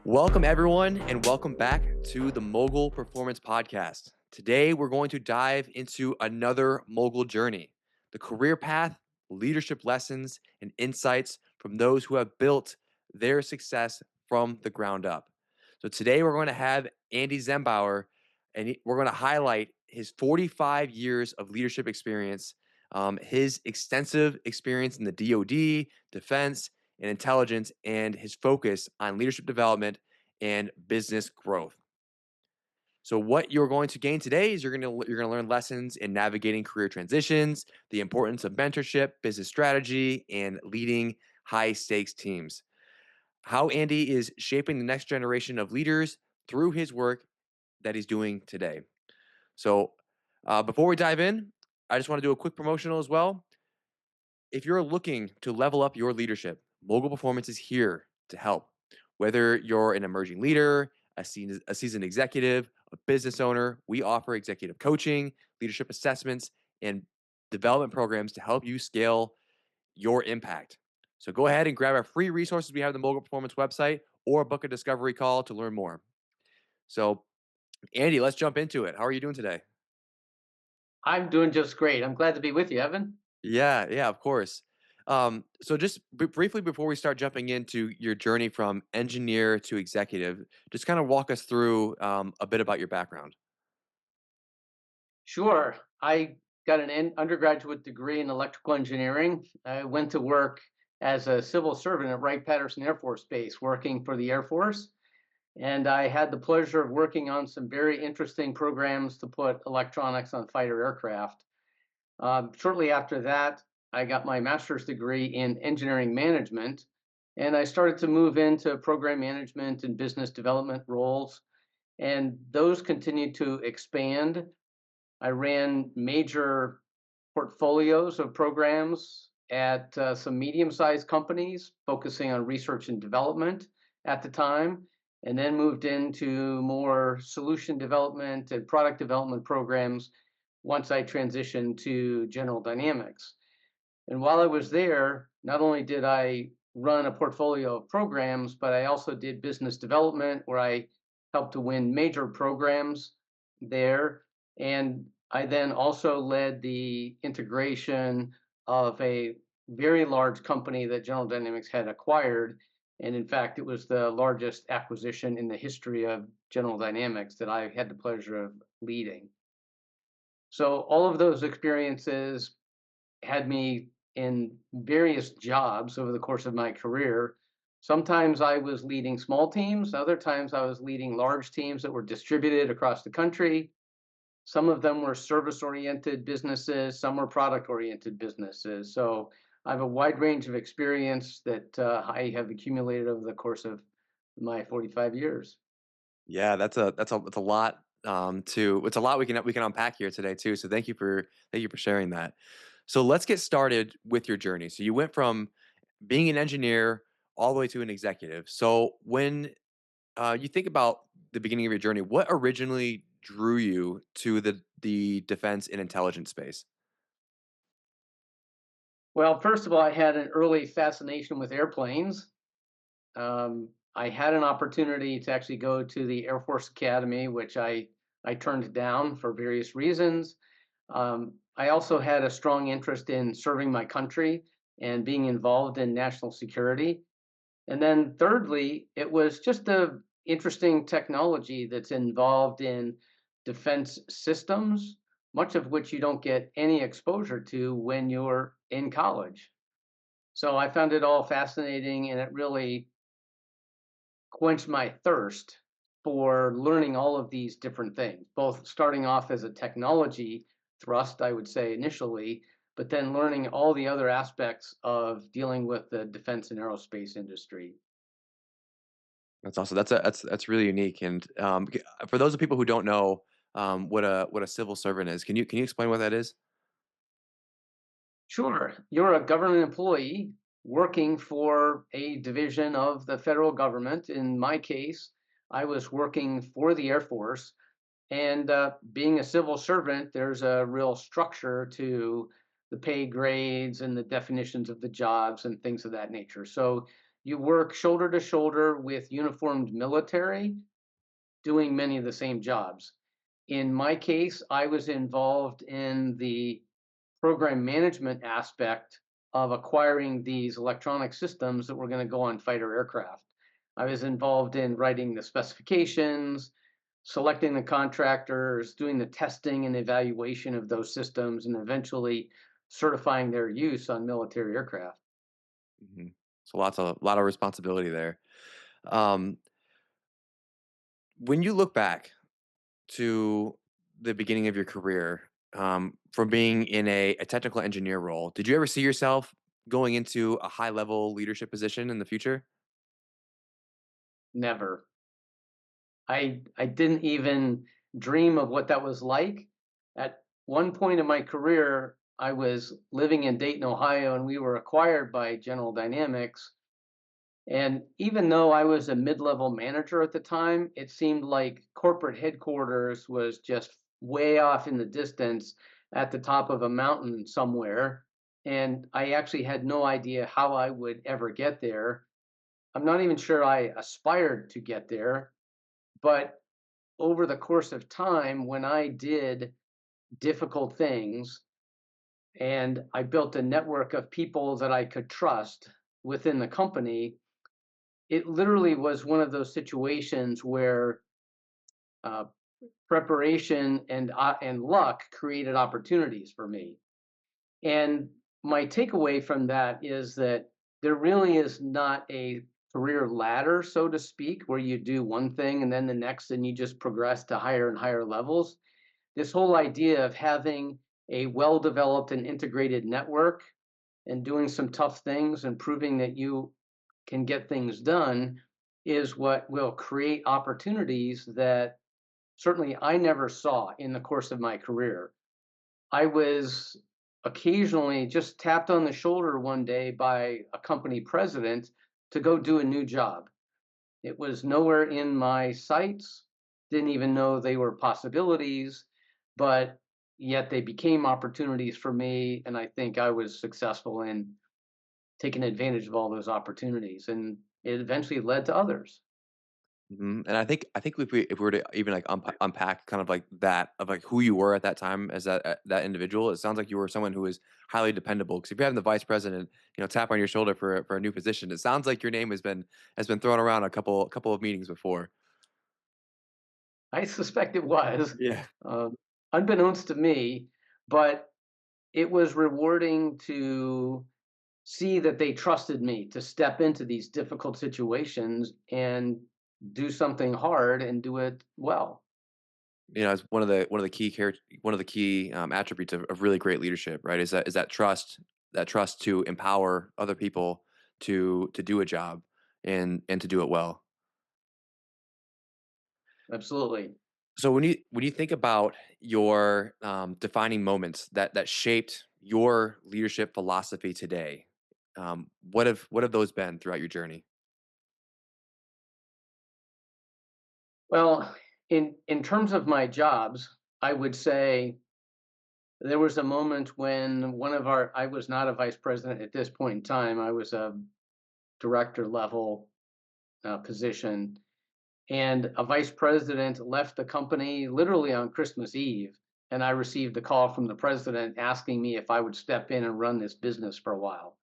Welcome, everyone, and welcome back to the Mogul Performance Podcast. Today, we're going to dive into another Mogul journey, the career path, leadership lessons, and insights from those who have built their success from the ground up. So today, we're going to have Andy Zembower, and we're going to highlight his 45 years of leadership experience, his extensive experience in the DoD, defense, and intelligence, and his focus on leadership development and business growth. So what you're going to gain today is you're going to learn lessons in navigating career transitions, the importance of mentorship, business strategy, and leading high stakes teams. How Andy is shaping the next generation of leaders through his work that he's doing today. So before we dive in, I just want to do a quick promotional as well. If you're looking to level up your leadership, Mogul Performance is here to help. Whether you're an emerging leader, a seasoned executive, a business owner, we offer executive coaching, leadership assessments, and development programs to help you scale your impact. So go ahead and grab our free resources we have on the Mogul Performance website or book a discovery call to learn more. So, Andy, let's jump into it. How are you doing today? I'm doing just great. I'm glad to be with you, Evan. Yeah, of course. So just briefly before we start jumping into your journey from engineer to executive, just kind of walk us through a bit about your background. Sure. I got an undergraduate degree in electrical engineering. I went to work as a civil servant at Wright-Patterson Air Force Base, working for the Air Force. And I had the pleasure of working on some very interesting programs to put electronics on fighter aircraft. Shortly after that, I got my master's degree in engineering management, and I started to move into program management and business development roles. And those continued to expand. I ran major portfolios of programs at some medium-sized companies focusing on research and development at the time, and then moved into more solution development and product development programs once I transitioned to General Dynamics. And while I was there, not only did I run a portfolio of programs, but I also did business development where I helped to win major programs there. And I then also led the integration of a very large company that General Dynamics had acquired. And in fact, it was the largest acquisition in the history of General Dynamics that I had the pleasure of leading. So all of those experiences had me in various jobs over the course of my career. Sometimes I was leading small teams, other times I was leading large teams that were distributed across the country. Some of them were service-oriented businesses, some were product-oriented businesses. So I have a wide range of experience that I have accumulated over the course of my 45 years. Yeah, that's a lot it's a lot we can unpack here today too. So thank you for sharing that. So let's get started with your journey. So you went from being an engineer all the way to an executive. So when you think about the beginning of your journey, what originally drew you to the defense and intelligence space? Well, first of all, I had an early fascination with airplanes. I had an opportunity to actually go to the Air Force Academy, which I turned down for various reasons. I also had a strong interest in serving my country and being involved in national security. And then thirdly, it was just the interesting technology that's involved in defense systems, much of which you don't get any exposure to when you're in college. So I found it all fascinating, and it really quenched my thirst for learning all of these different things, both starting off as a technology thrust, I would say initially, but then learning all the other aspects of dealing with the defense and aerospace industry. That's awesome. That's really unique. And for those of people who don't know what a civil servant is, can you explain what that is? Sure, you're a government employee working for a division of the federal government. In my case, I was working for the Air Force. And being a civil servant, there's a real structure to the pay grades and the definitions of the jobs and things of that nature. So you work shoulder to shoulder with uniformed military doing many of the same jobs. In my case, I was involved in the program management aspect of acquiring these electronic systems that were going to go on fighter aircraft. I was involved in writing the specifications, selecting the contractors, doing the testing and evaluation of those systems, and eventually certifying their use on military aircraft. Mhm. So a lot of responsibility there. Um, when you look back to the beginning of your career, from being in a technical engineer role, did you ever see yourself going into a high level leadership position in the future? Never. I didn't even dream of what that was like. At one point in my career, I was living in Dayton, Ohio, and we were acquired by General Dynamics. And even though I was a mid-level manager at the time, it seemed like corporate headquarters was just way off in the distance at the top of a mountain somewhere. And I actually had no idea how I would ever get there. I'm not even sure I aspired to get there, but over the course of time, when I did difficult things and I built a network of people that I could trust within the company, it literally was one of those situations where uh, preparation and luck created opportunities for me. And my takeaway from that is that there really is not a career ladder, so to speak, where you do one thing and then the next, and you just progress to higher and higher levels. This whole idea of having a well developed and integrated network and doing some tough things and proving that you can get things done is what will create opportunities that certainly I never saw in the course of my career. I was occasionally just tapped on the shoulder one day by a company president to go do a new job. It was nowhere in my sights, didn't even know they were possibilities, but yet they became opportunities for me. And I think I was successful in taking advantage of all those opportunities. And it eventually led to others. Mhm, and I think if we were to even, like, unpack kind of like that of, like, who you were at that time as that individual, it sounds like you were someone who was highly dependable. Because if you're having the vice president, tap on your shoulder for a new position, it sounds like your name has been thrown around a couple of meetings before. I suspect it was, Yeah. um, unbeknownst to me, but it was rewarding to see that they trusted me to step into these difficult situations and do something hard and do it well. It's one of the key, attributes of really great leadership, right? Is that trust to empower other people to do a job and to do it well. Absolutely. So when you think about your defining moments that shaped your leadership philosophy today, what have those been throughout your journey? Well, in terms of my jobs, I would say there was a moment when I was not a vice president at this point in time. I was a director level position, and a vice president left the company literally on Christmas Eve. And I received a call from the president asking me if I would step in and run this business for a while.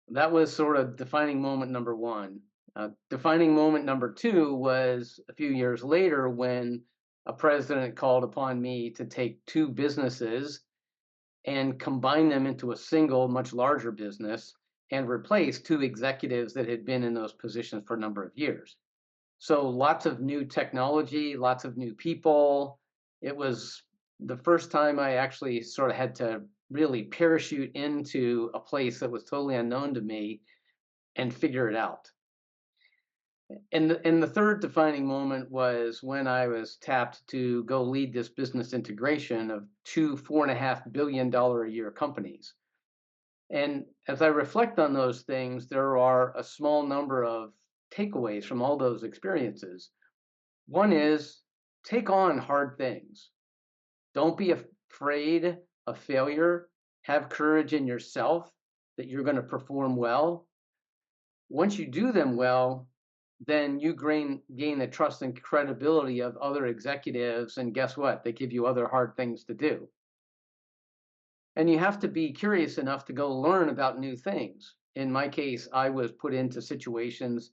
That was sort of defining moment number one. Defining moment number two was a few years later when a president called upon me to take two businesses and combine them into a single, much larger business and replace two executives that had been in those positions for a number of years. So lots of new technology, lots of new people. It was the first time I actually sort of had to really parachute into a place that was totally unknown to me and figure it out. And the third defining moment was when I was tapped to go lead this business integration of two $4.5 billion a year companies. And as I reflect on those things, there are a small number of takeaways from all those experiences. One is take on hard things. Don't be afraid of failure. Have courage in yourself that you're going to perform well. Once you do them well, then you gain the trust and credibility of other executives. And guess what? They give you other hard things to do. And you have to be curious enough to go learn about new things. In my case, I was put into situations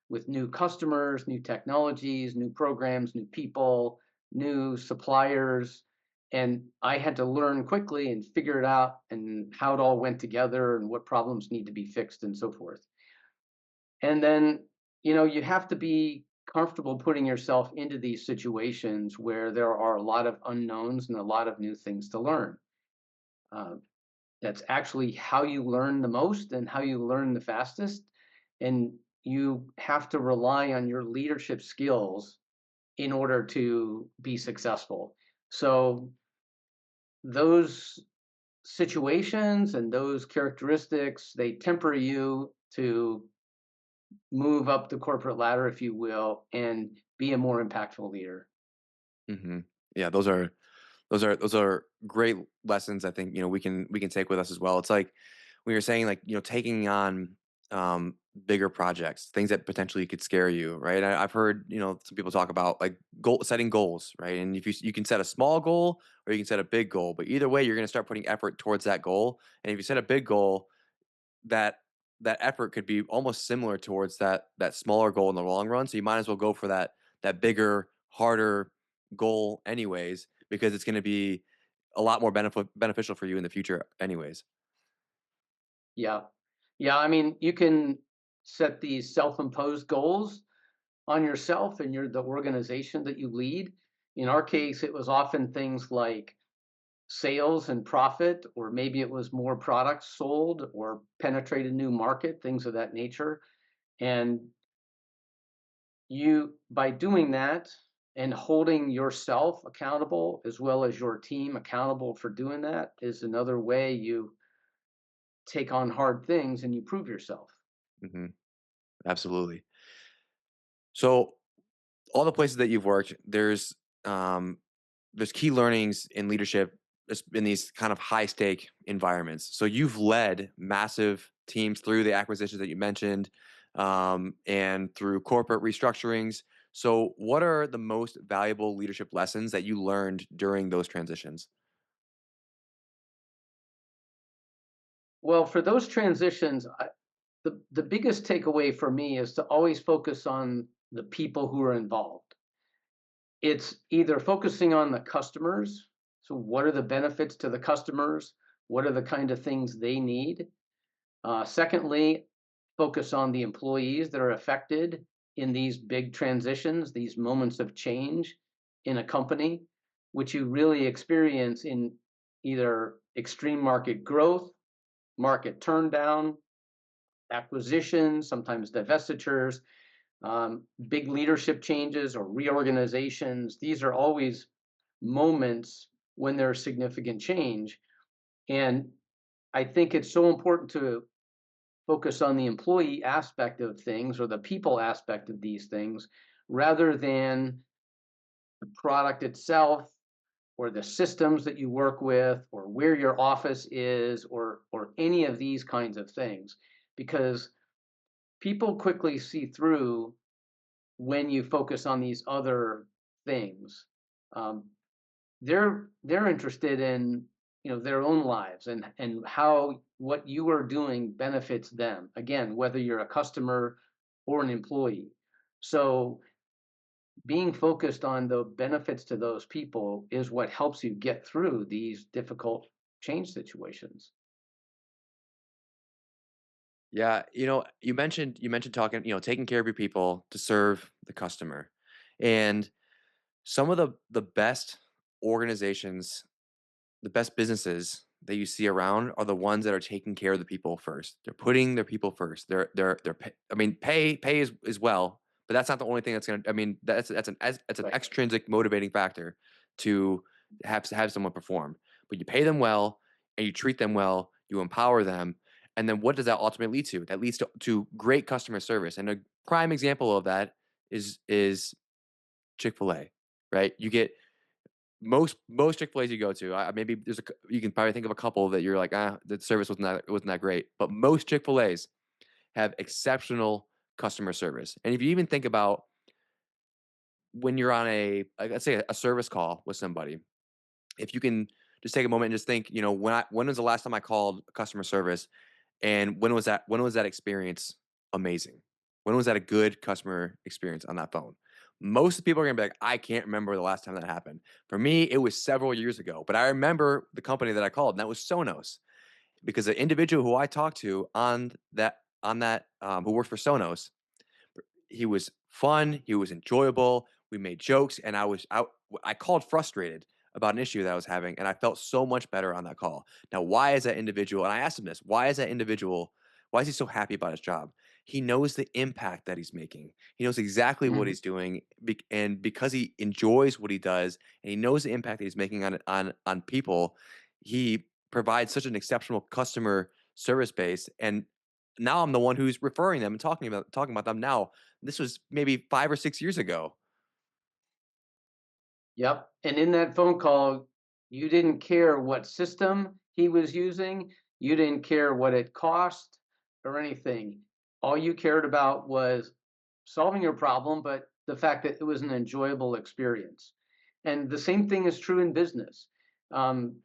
with new customers, new technologies, new programs, new people, new suppliers. And I had to learn quickly and figure it out and how it all went together and what problems need to be fixed and so forth. And then, you have to be comfortable putting yourself into these situations where there are a lot of unknowns and a lot of new things to learn. Uh, that's actually how you learn the most and how you learn the fastest. And you have to rely on your leadership skills in order to be successful. So, those situations and those characteristics, they temper you to move up the corporate ladder, if you will, and be a more impactful leader. Hmm. Yeah, those are great lessons. I think we can take with us as well. It's like when you're saying like taking on bigger projects, things that potentially could scare you, right? I've heard some people talk about like setting goals, right? And if you can set a small goal or you can set a big goal, but either way, you're going to start putting effort towards that goal. And if you set a big goal, that that effort could be almost similar towards that smaller goal in the long run. So you might as well go for that bigger, harder goal anyways, because it's going to be a lot more beneficial for you in the future anyways. Yeah. Yeah. I mean, you can set these self imposed goals on yourself and the organization that you lead. In our case, it was often things like sales and profit, or maybe it was more products sold or penetrate a new market, things of that nature. And by doing that and holding yourself accountable as well as your team accountable for doing that is another way you take on hard things and you prove yourself. Hmm. Absolutely. So all the places that you've worked, there's key learnings in leadership in these kind of high stake environments. So you've led massive teams through the acquisitions that you mentioned, and through corporate restructurings. So what are the most valuable leadership lessons that you learned during those transitions? Well, for those transitions, the biggest takeaway for me is to always focus on the people who are involved. It's either focusing on the customers. So, what are the benefits to the customers? What are the kind of things they need? Secondly, focus on the employees that are affected in these big transitions, these moments of change in a company, which you really experience in either extreme market growth, market turndown, acquisitions, sometimes divestitures, big leadership changes or reorganizations. These are always moments when there's significant change. And I think it's so important to focus on the employee aspect of things or the people aspect of these things rather than the product itself or the systems that you work with or where your office is or any of these kinds of things, because people quickly see through when you focus on these other things. um, they're interested in their own lives and how what you are doing benefits them, again, whether you're a customer or an employee. So being focused on the benefits to those people is what helps you get through these difficult change situations. Yeah, you mentioned talking, taking care of your people to serve the customer. And some of the best organizations, the best businesses that you see around are the ones that are taking care of the people first. They're putting their people first. I mean, pay is well, but that's not the only thing that's going to, I mean, that's an Right. extrinsic motivating factor to have someone perform. But you pay them well and you treat them well, you empower them. And then what does that ultimately lead to? That leads to great customer service. And a prime example of that is Chick-fil-A, right? You get most Chick-fil-A's you go to, maybe you can probably think of a couple that you're like, the service wasn't that great. But most Chick-fil-A's have exceptional customer service. And if you even think about when you're on let's say a service call with somebody, if you can just take a moment and just think, when was the last time I called customer service, and when was that experience amazing? When was that a good customer experience on that phone? Most people are gonna be like, I can't remember the last time that happened. For me, it was several years ago, but I remember the company that I called, and that was Sonos, because the individual who I talked to who worked for Sonos, he was fun, he was enjoyable, we made jokes, and I called frustrated about an issue that I was having, and I felt so much better on that call. Now, why is that individual, and I asked him this, why is he so happy about his job? He knows the impact that he's making. He knows exactly what Mhm. he's doing, and because he enjoys what he does, and he knows the impact that he's making on people, he provides such an exceptional customer service base. And now I'm the one who's referring them and talking about them now. This was maybe 5 or 6 years ago. Yep. And in that phone call, you didn't care what system he was using. You didn't care what it cost or anything. All you cared about was solving your problem, but the fact that it was an enjoyable experience. And the same thing is true in business. Um,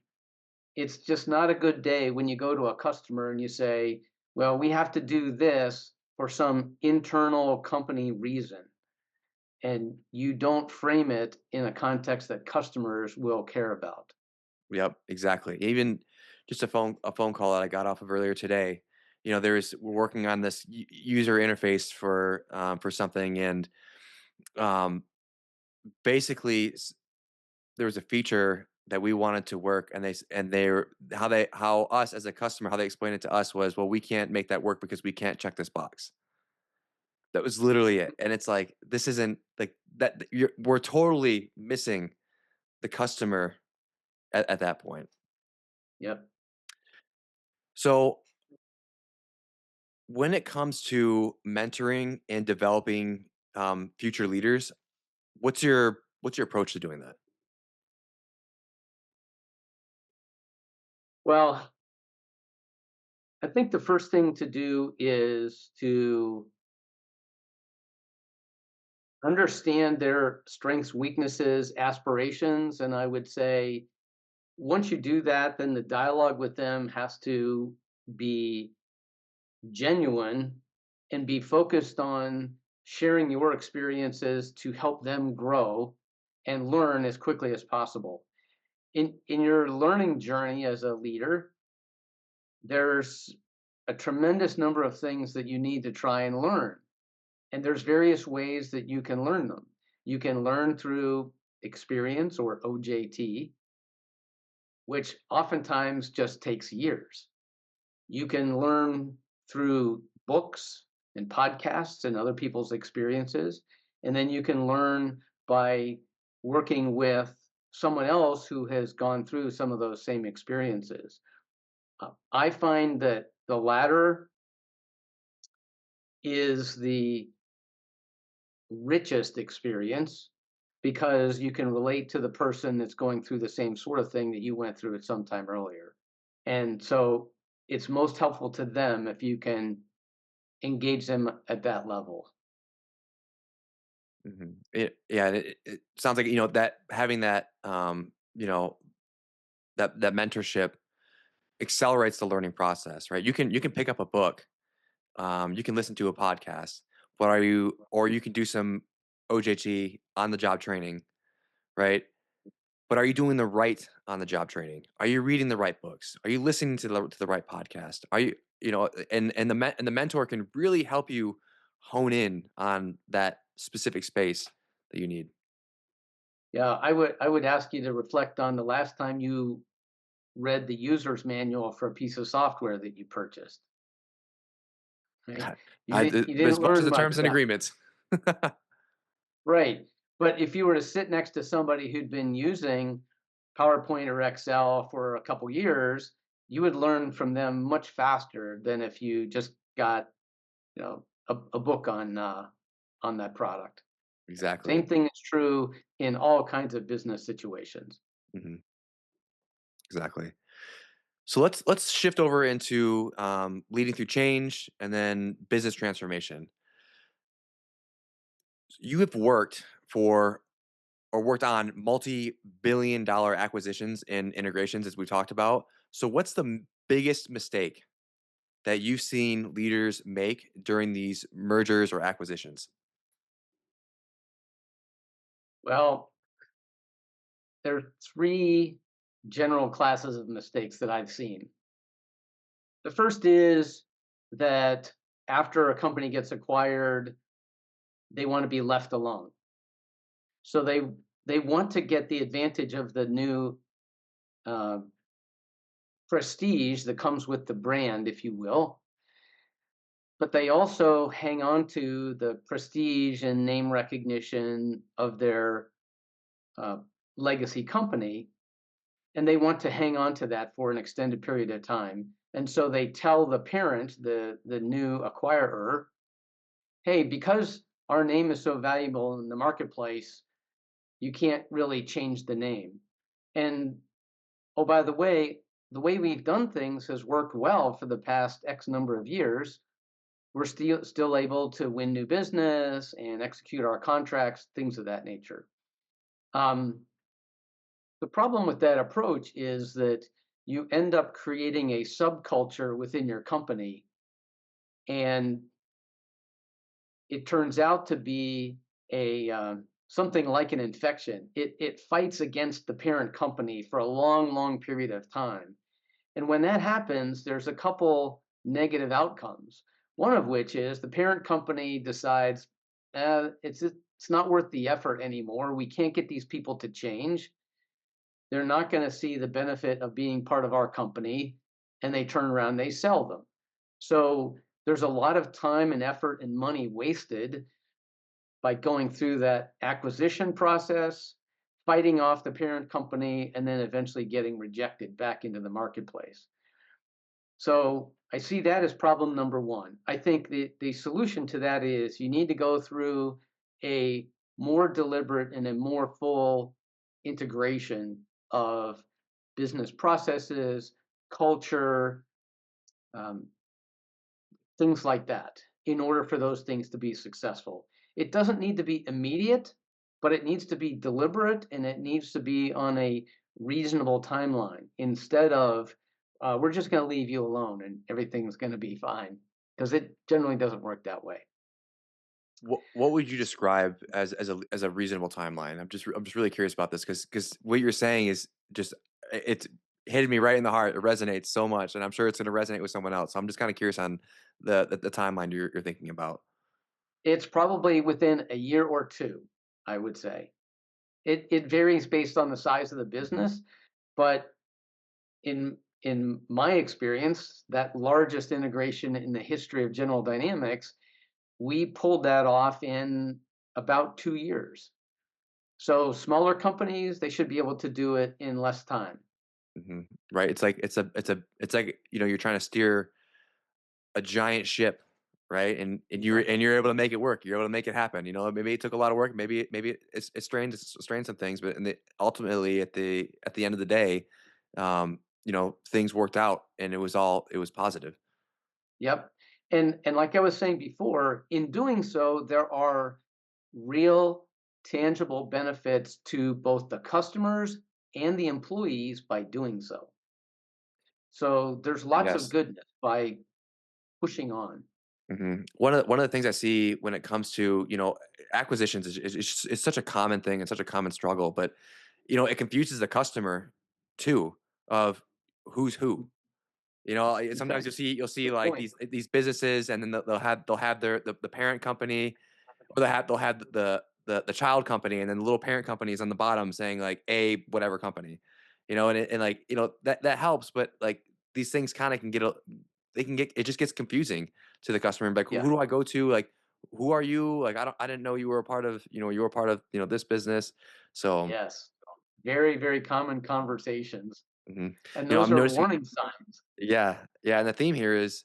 it's just not a good day when you go to a customer and you say, well, we have to do this for some internal company reason, and you don't frame it in a context that customers will care about. Yep, exactly. Even just a phone call that I got off of earlier today. We're working on this user interface for something, and um, basically there was a feature that we wanted to work, and how us as a customer, how they explained it to us was, well, we can't make that work because we can't check this box. That was literally it. And it's like, this isn't like that. We're totally missing the customer at that point. Yep. So when it comes to mentoring and developing future leaders, what's your approach to doing that? Well, I think the first thing to do is to understand their strengths, weaknesses, aspirations. And I would say once you do that, then the dialogue with them has to be genuine and be focused on sharing your experiences to help them grow and learn as quickly as possible. In your learning journey as a leader, there's a tremendous number of things that you need to try and learn. And there's various ways that you can learn them. You can learn through experience or OJT, which oftentimes just takes years. You can learn through books and podcasts and other people's experiences. And then you can learn by working with someone else who has gone through some of those same experiences. I find that the latter is the richest experience because you can relate to the person that's going through the same sort of thing that you went through at some time earlier. And so it's most helpful to them if you can engage them at that level. It sounds like, that having that mentorship accelerates the learning process, right? You can pick up a book, you can listen to a podcast, or you can do some OJT on the job training, right? But are you doing the right on the job training? Are you reading the right books? Are you listening to the right podcast? Are you you know and the mentor can really help you hone in on that specific space that you need. Yeah, I would ask you to reflect on the last time you read the user's manual for a piece of software that you purchased, right? You As didn't much as learn the much terms and about. agreements. Right. But if you were to sit next to somebody who'd been using PowerPoint or Excel for a couple years, you would learn from them much faster than if you just got, a book on that product. Exactly. Same thing is true in all kinds of business situations. Mhm. Exactly. So let's shift over into leading through change and then business transformation. You have worked for or worked on multi-billion dollar acquisitions and integrations, as we talked about. So what's the biggest mistake that you've seen leaders make during these mergers or acquisitions? Well, there are three general classes of mistakes that I've seen. The first is that after a company gets acquired, they want to be left alone. So they want to get the advantage of the new uh, prestige that comes with the brand, if you will, but they also hang on to the prestige and name recognition of their uh, legacy company, and they want to hang on to that for an extended period of time. And so they tell the parent, the new acquirer, hey, because our name is so valuable in the marketplace, you can't really change the name. And oh, by the way we've done things has worked well for the past X number of years. We're still able to win new business and execute our contracts, things of that nature. Um, the problem with that approach is that you end up creating a subculture within your company, and it turns out to be a something like an infection. It fights against the parent company for a long period of time. And when that happens, there's a couple negative outcomes. One of which is the parent company decides it's not worth the effort anymore. We can't get these people to change. They're not going to see the benefit of being part of our company, and they turn around, they sell them. So there's a lot of time and effort and money wasted by going through that acquisition process, fighting off the parent company, and then eventually getting rejected back into the marketplace. So I see that as problem number one. I think the solution to that is you need to go through a more deliberate and a more full integration of business processes, culture, um, things like that, in order for those things to be successful. It doesn't need to be immediate, but it needs to be deliberate and it needs to be on a reasonable timeline instead of we're just going to leave you alone and everything's going to be fine, because it generally doesn't work that way. What would you describe as a reasonable timeline? I'm just really curious about this because what you're saying is just it's hitting me right in the heart. It resonates so much, and I'm sure it's going to resonate with someone else. So I'm just kind of curious on the timeline you're thinking about. It's probably within a year or two, I would say. It varies based on the size of the business, but in my experience, that largest integration in the history of General Dynamics, we pulled that off in about 2 years. So smaller companies, they should be able to do it in less time. Right? It's like you're trying to steer a giant ship, right? Yeah. And you're able to make it work. You're able to make it happen. Maybe it took a lot of work. Maybe it strained some things, but ultimately at the end of the day, things worked out, and it was positive. Yep. And like I was saying before, in doing so, there are real tangible benefits to both the customers and the employees by doing so. So there's lots of Yes. goodness by pushing on. One of the things I see when it comes to acquisitions is such a common thing and such a common struggle, but it confuses the customer too of who's who. Okay. Sometimes you'll see Good like point. these businesses, and then they'll have the parent company, or they'll have the child company, and then the little parent company is on the bottom saying like a whatever company, and like that helps, but like these things kind of can get they can get it just gets confusing to the customer. And like, Yeah. who do I go to? Like, who are you? Like, I didn't know you were a part of you were a part of this business. So Yes. Very common conversations. mhm. And those I'm are noticing. warning signs. Yeah, yeah, and the theme here is,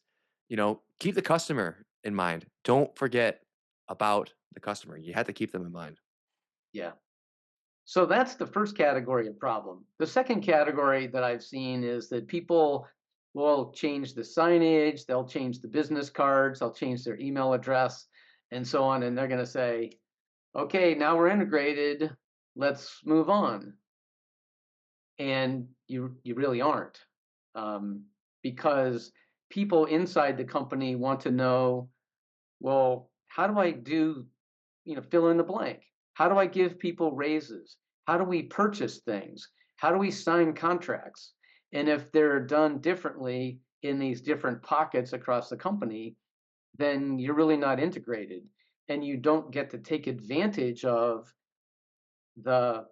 keep the customer in mind. Don't forget about the customer. You have to keep them in mind. Yeah. So that's the first category of problem. The second category that I've seen is that people will change the signage, they'll change the business cards, they'll change their email address, and so on. And they're going to say, okay, now we're integrated, let's move on. And you really aren't, um, because people inside the company want to know, well, how do I do, fill in the blank? How do I give people raises? How do we purchase things? How do we sign contracts? And if they're done differently in these different pockets across the company, then you're really not integrated and you don't get to take advantage of the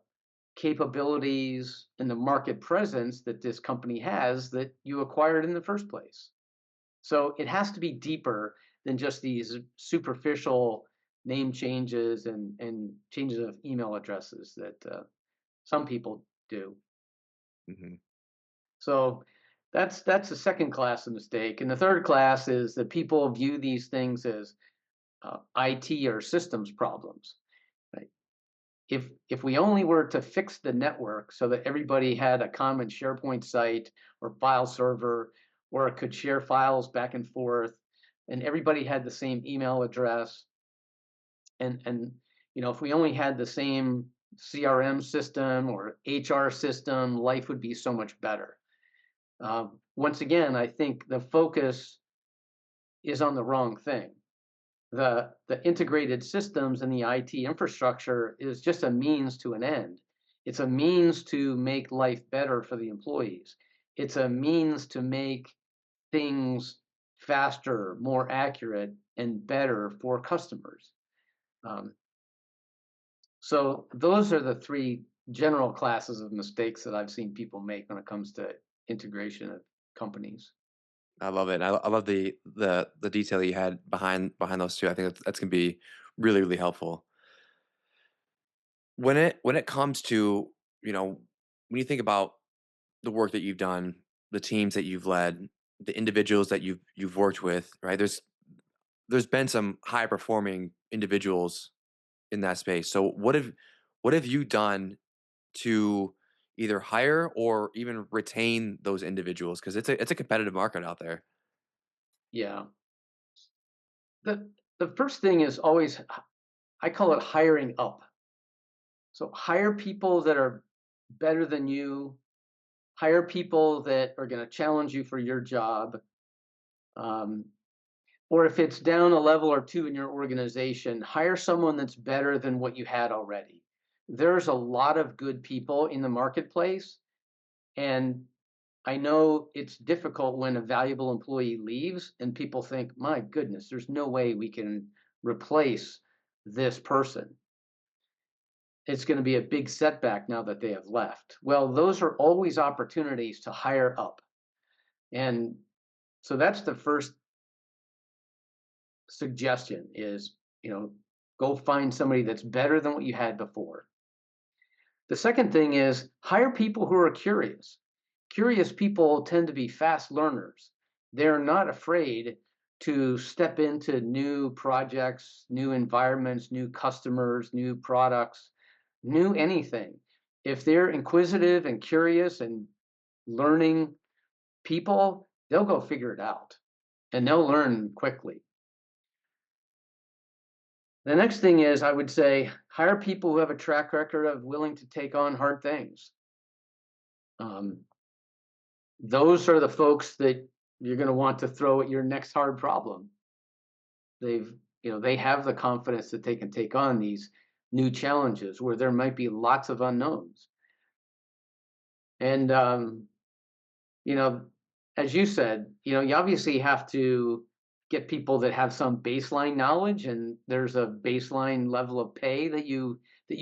capabilities and the market presence that this company has that you acquired in the first place. So it has to be deeper than just these superficial name changes and changes of email addresses that some people do. Hmm. So that's the second class of mistake, and the third class is that people view these things as IT or systems problems. Right? If we only were to fix the network so that everybody had a common SharePoint site or file server, or could share files back and forth, and everybody had the same email address, and if we only had the same CRM system or HR system, life would be so much better. Once again, I think the focus is on the wrong thing. The integrated systems and the IT infrastructure is just a means to an end. It's a means to make life better for the employees. It's a means to make things faster, more accurate, and better for customers. Um, so those are the three general classes of mistakes that I've seen people make when it comes to integration of companies. I love it. I love the detail you had behind those two. I think that's gonna be really really helpful. When it comes to, you know, when you think about the work that you've done, the teams that you've led, the individuals that you've worked with, right? There's been some high performing individuals in that space. So what have you done to either hire or even retain those individuals? Because it's a competitive market out there. Yeah. The first thing is always, I call it hiring up. So hire people that are better than you, hire people that are going to challenge you for your job. Um, or if it's down a level or two in your organization, hire someone that's better than what you had already. There's a lot of good people in the marketplace. And I know it's difficult when a valuable employee leaves and people think, my goodness, there's no way we can replace this person. It's going to be a big setback now that they have left. Well, those are always opportunities to hire up. And so that's the first suggestion is, go find somebody that's better than what you had before. The second thing is hire people who are curious. Curious people tend to be fast learners. They're not afraid to step into new projects, new environments, new customers, new products, new anything. If they're inquisitive and curious and learning people, they'll go figure it out and they'll learn quickly. The next thing is, I would say, hire people who have a track record of willing to take on hard things. Um, those are the folks that you're going to want to throw at your next hard problem. They've, they have the confidence that they can take on these new challenges where there might be lots of unknowns. And you know, as you said, you obviously have to get people that have some baseline knowledge, and there's a baseline level of pay that you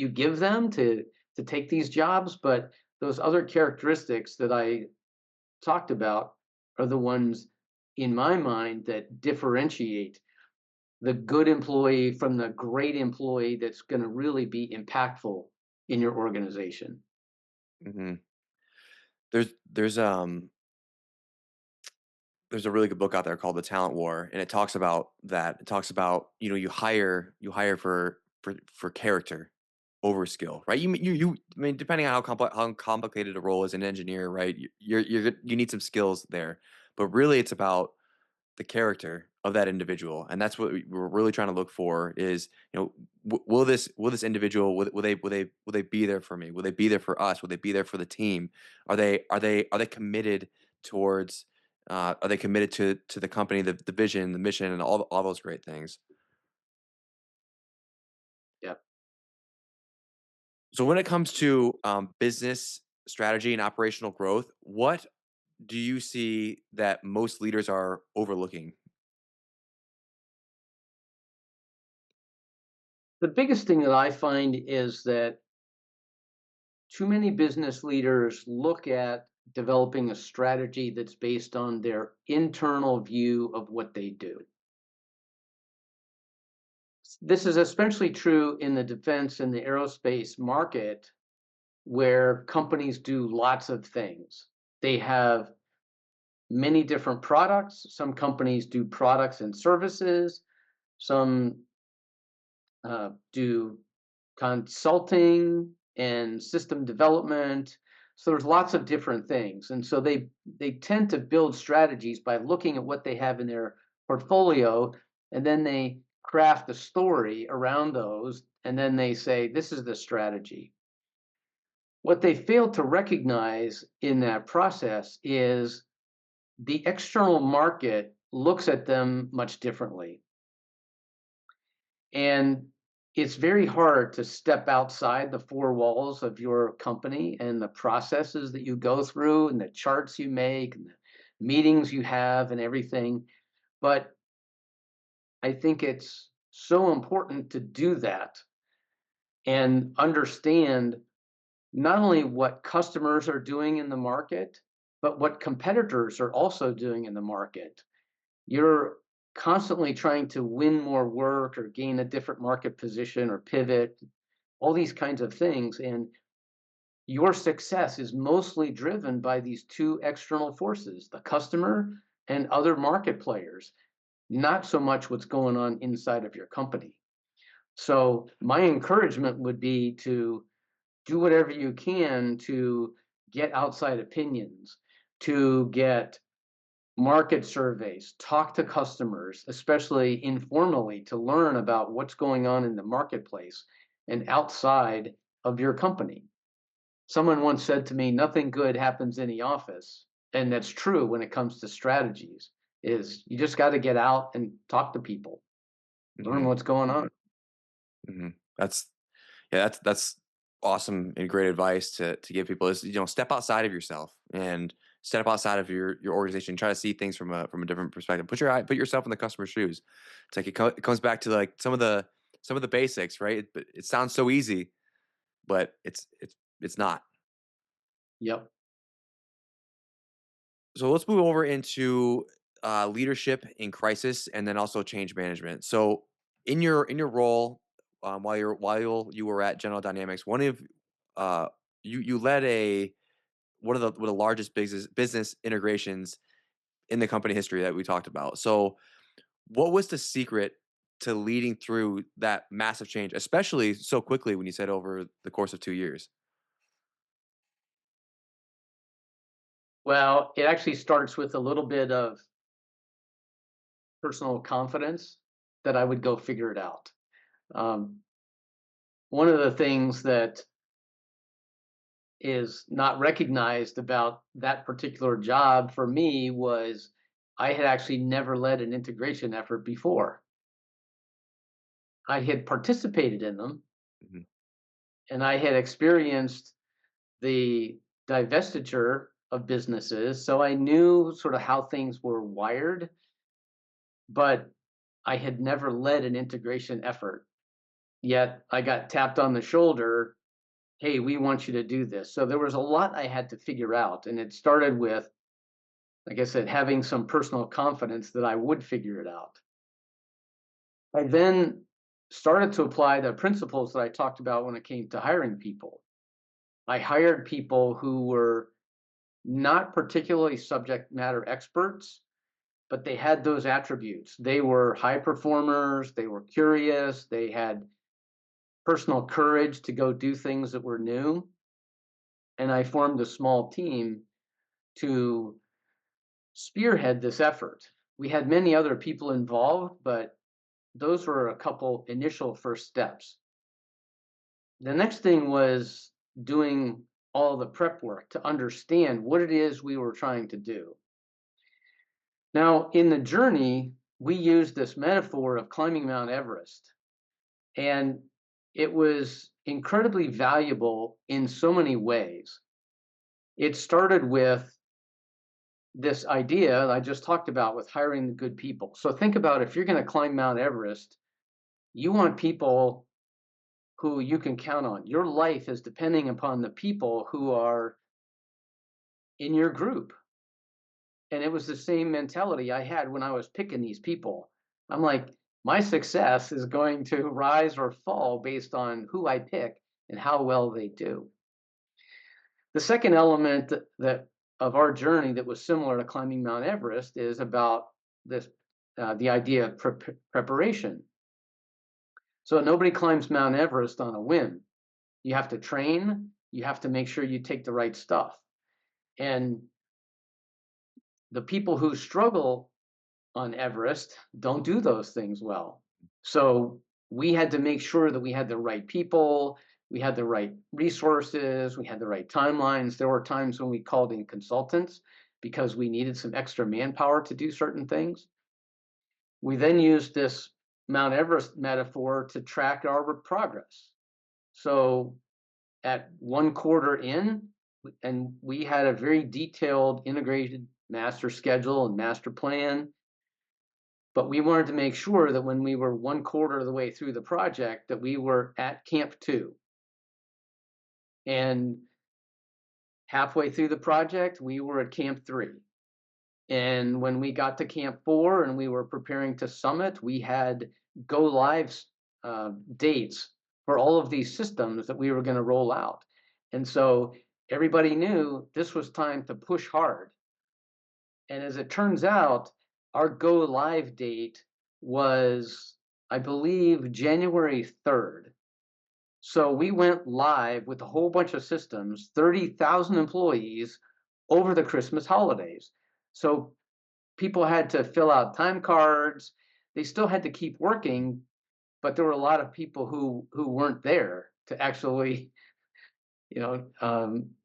give them to take these jobs. But those other characteristics that I talked about are the ones in my mind that differentiate the good employee from the great employee that's going to really be impactful in your organization. Hmm. There's there's a really good book out there called The Talent War, and it talks about that. It talks about, you hire for character over skill, right? I mean, depending on how complicated a role as an engineer, right? You need some skills there, but really it's about the character of that individual, and that's what we're really trying to look for. Is will this individual will they be there for me? Will they be there for us? Will they be there for the team? Are they committed towards? Are they committed to the company, the vision, the mission, and all those great things? Yep. So when it comes to business strategy and operational growth, what do you see that most leaders are overlooking? The biggest thing that I find is that too many business leaders look at developing a strategy that's based on their internal view of what they do. This is especially true in the defense and the aerospace market, where companies do lots of things. They have many different products. Some companies do products and services. Some do consulting and system development. So there's lots of different things. And so they tend to build strategies by looking at what they have in their portfolio, and then they craft a story around those, and then they say, this is the strategy. What they fail to recognize in that process is the external market looks at them much differently. And it's very hard to step outside the four walls of your company and the processes that you go through and the charts you make and the meetings you have and everything. But I think it's so important to do that and understand not only what customers are doing in the market, but what competitors are also doing in the market. You're constantly trying to win more work or gain a different market position or pivot, all these kinds of things. And your success is mostly driven by these two external forces, the customer and other market players, not so much what's going on inside of your company. So, my encouragement would be to do whatever you can to get outside opinions, to get market surveys, talk to customers, especially informally, to learn about what's going on in the marketplace and outside of your company. Someone once said to me, nothing good happens in the office. And that's true when it comes to strategies, is you just got to get out and talk to people, learn Hmm. what's going on. Hmm. That's that's awesome and great advice to give people is, step outside of yourself and step outside of your organization. Try to see things from a different perspective. Put yourself in the customer's shoes. It's like it comes back to like some of the basics, right? But it sounds so easy, but it's not. Yep. So let's move over into leadership in crisis and then also change management. So in your role, while you were at General Dynamics, uh, you led a one of the largest business integrations in the company history that we talked about. So what was the secret to leading through that massive change, especially so quickly when you said over the course of 2 years? Well, it actually starts with a little bit of personal confidence that I would go figure it out. Um, One of the things that is not recognized about that particular job for me was I had actually never led an integration effort before. I had participated in them Mhm. and I had experienced the divestiture of businesses. So I knew sort of how things were wired, but I had never led an integration effort. Yet I got tapped on the shoulder, hey, we want you to do this. So there was a lot I had to figure out. And it started with, like I said, having some personal confidence that I would figure it out. I then started to apply the principles that I talked about when it came to hiring people. I hired people who were not particularly subject matter experts, but they had those attributes. They were high performers, they were curious, they had personal courage to go do things that were new. And I formed a small team to spearhead this effort. We had many other people involved, but those were a couple initial first steps. The next thing was doing all the prep work to understand what it is we were trying to do. Now, in the journey, we used this metaphor of climbing Mount Everest, and it was incredibly valuable in so many ways. It started with this idea I just talked about with hiring the good people. So think about if you're going to climb Mount Everest, you want people who you can count on. Your life is depending upon the people who are in your group. And it was the same mentality I had when I was picking these people. I'm like, my success is going to rise or fall based on who I pick and how well they do. The second element that of our journey that was similar to climbing Mount Everest is about this the idea of preparation. So nobody climbs Mount Everest on a whim. You have to train. You have to make sure you take the right stuff. And the people who struggle on Everest don't do those things well. So we had to make sure that we had the right people, we had the right resources, we had the right timelines. There were times when we called in consultants because we needed some extra manpower to do certain things. We then used this Mount Everest metaphor to track our progress. So at 1 quarter in, and we had a very detailed integrated master schedule and master plan. But we wanted to make sure that when we were 1 quarter of the way through the project, that we were at Camp 2. And halfway through the project, we were at Camp 3. And when we got to Camp 4 and we were preparing to summit, we had go live dates for all of these systems that we were going to roll out. And so everybody knew this was time to push hard. And as it turns out, our go live date was, I believe, January 3rd. So we went live with a whole bunch of systems, 30,000 employees over the Christmas holidays. So people had to fill out time cards. They still had to keep working, but there were a lot of people who weren't there to actually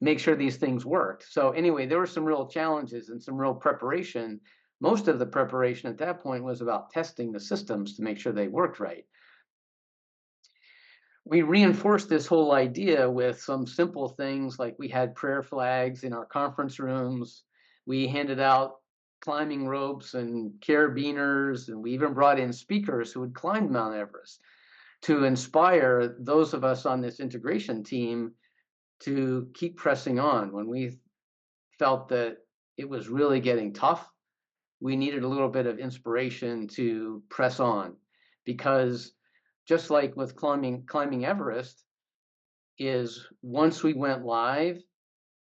make sure these things worked. So anyway, there were some real challenges and some real preparation. Most of the preparation at that point was about testing the systems to make sure they worked right. We reinforced this whole idea with some simple things like we had prayer flags in our conference rooms. We handed out climbing ropes and carabiners, and we even brought in speakers who had climbed Mount Everest to inspire those of us on this integration team to keep pressing on. When we felt that it was really getting tough, we needed a little bit of inspiration to press on, because just like with climbing Everest, is once we went live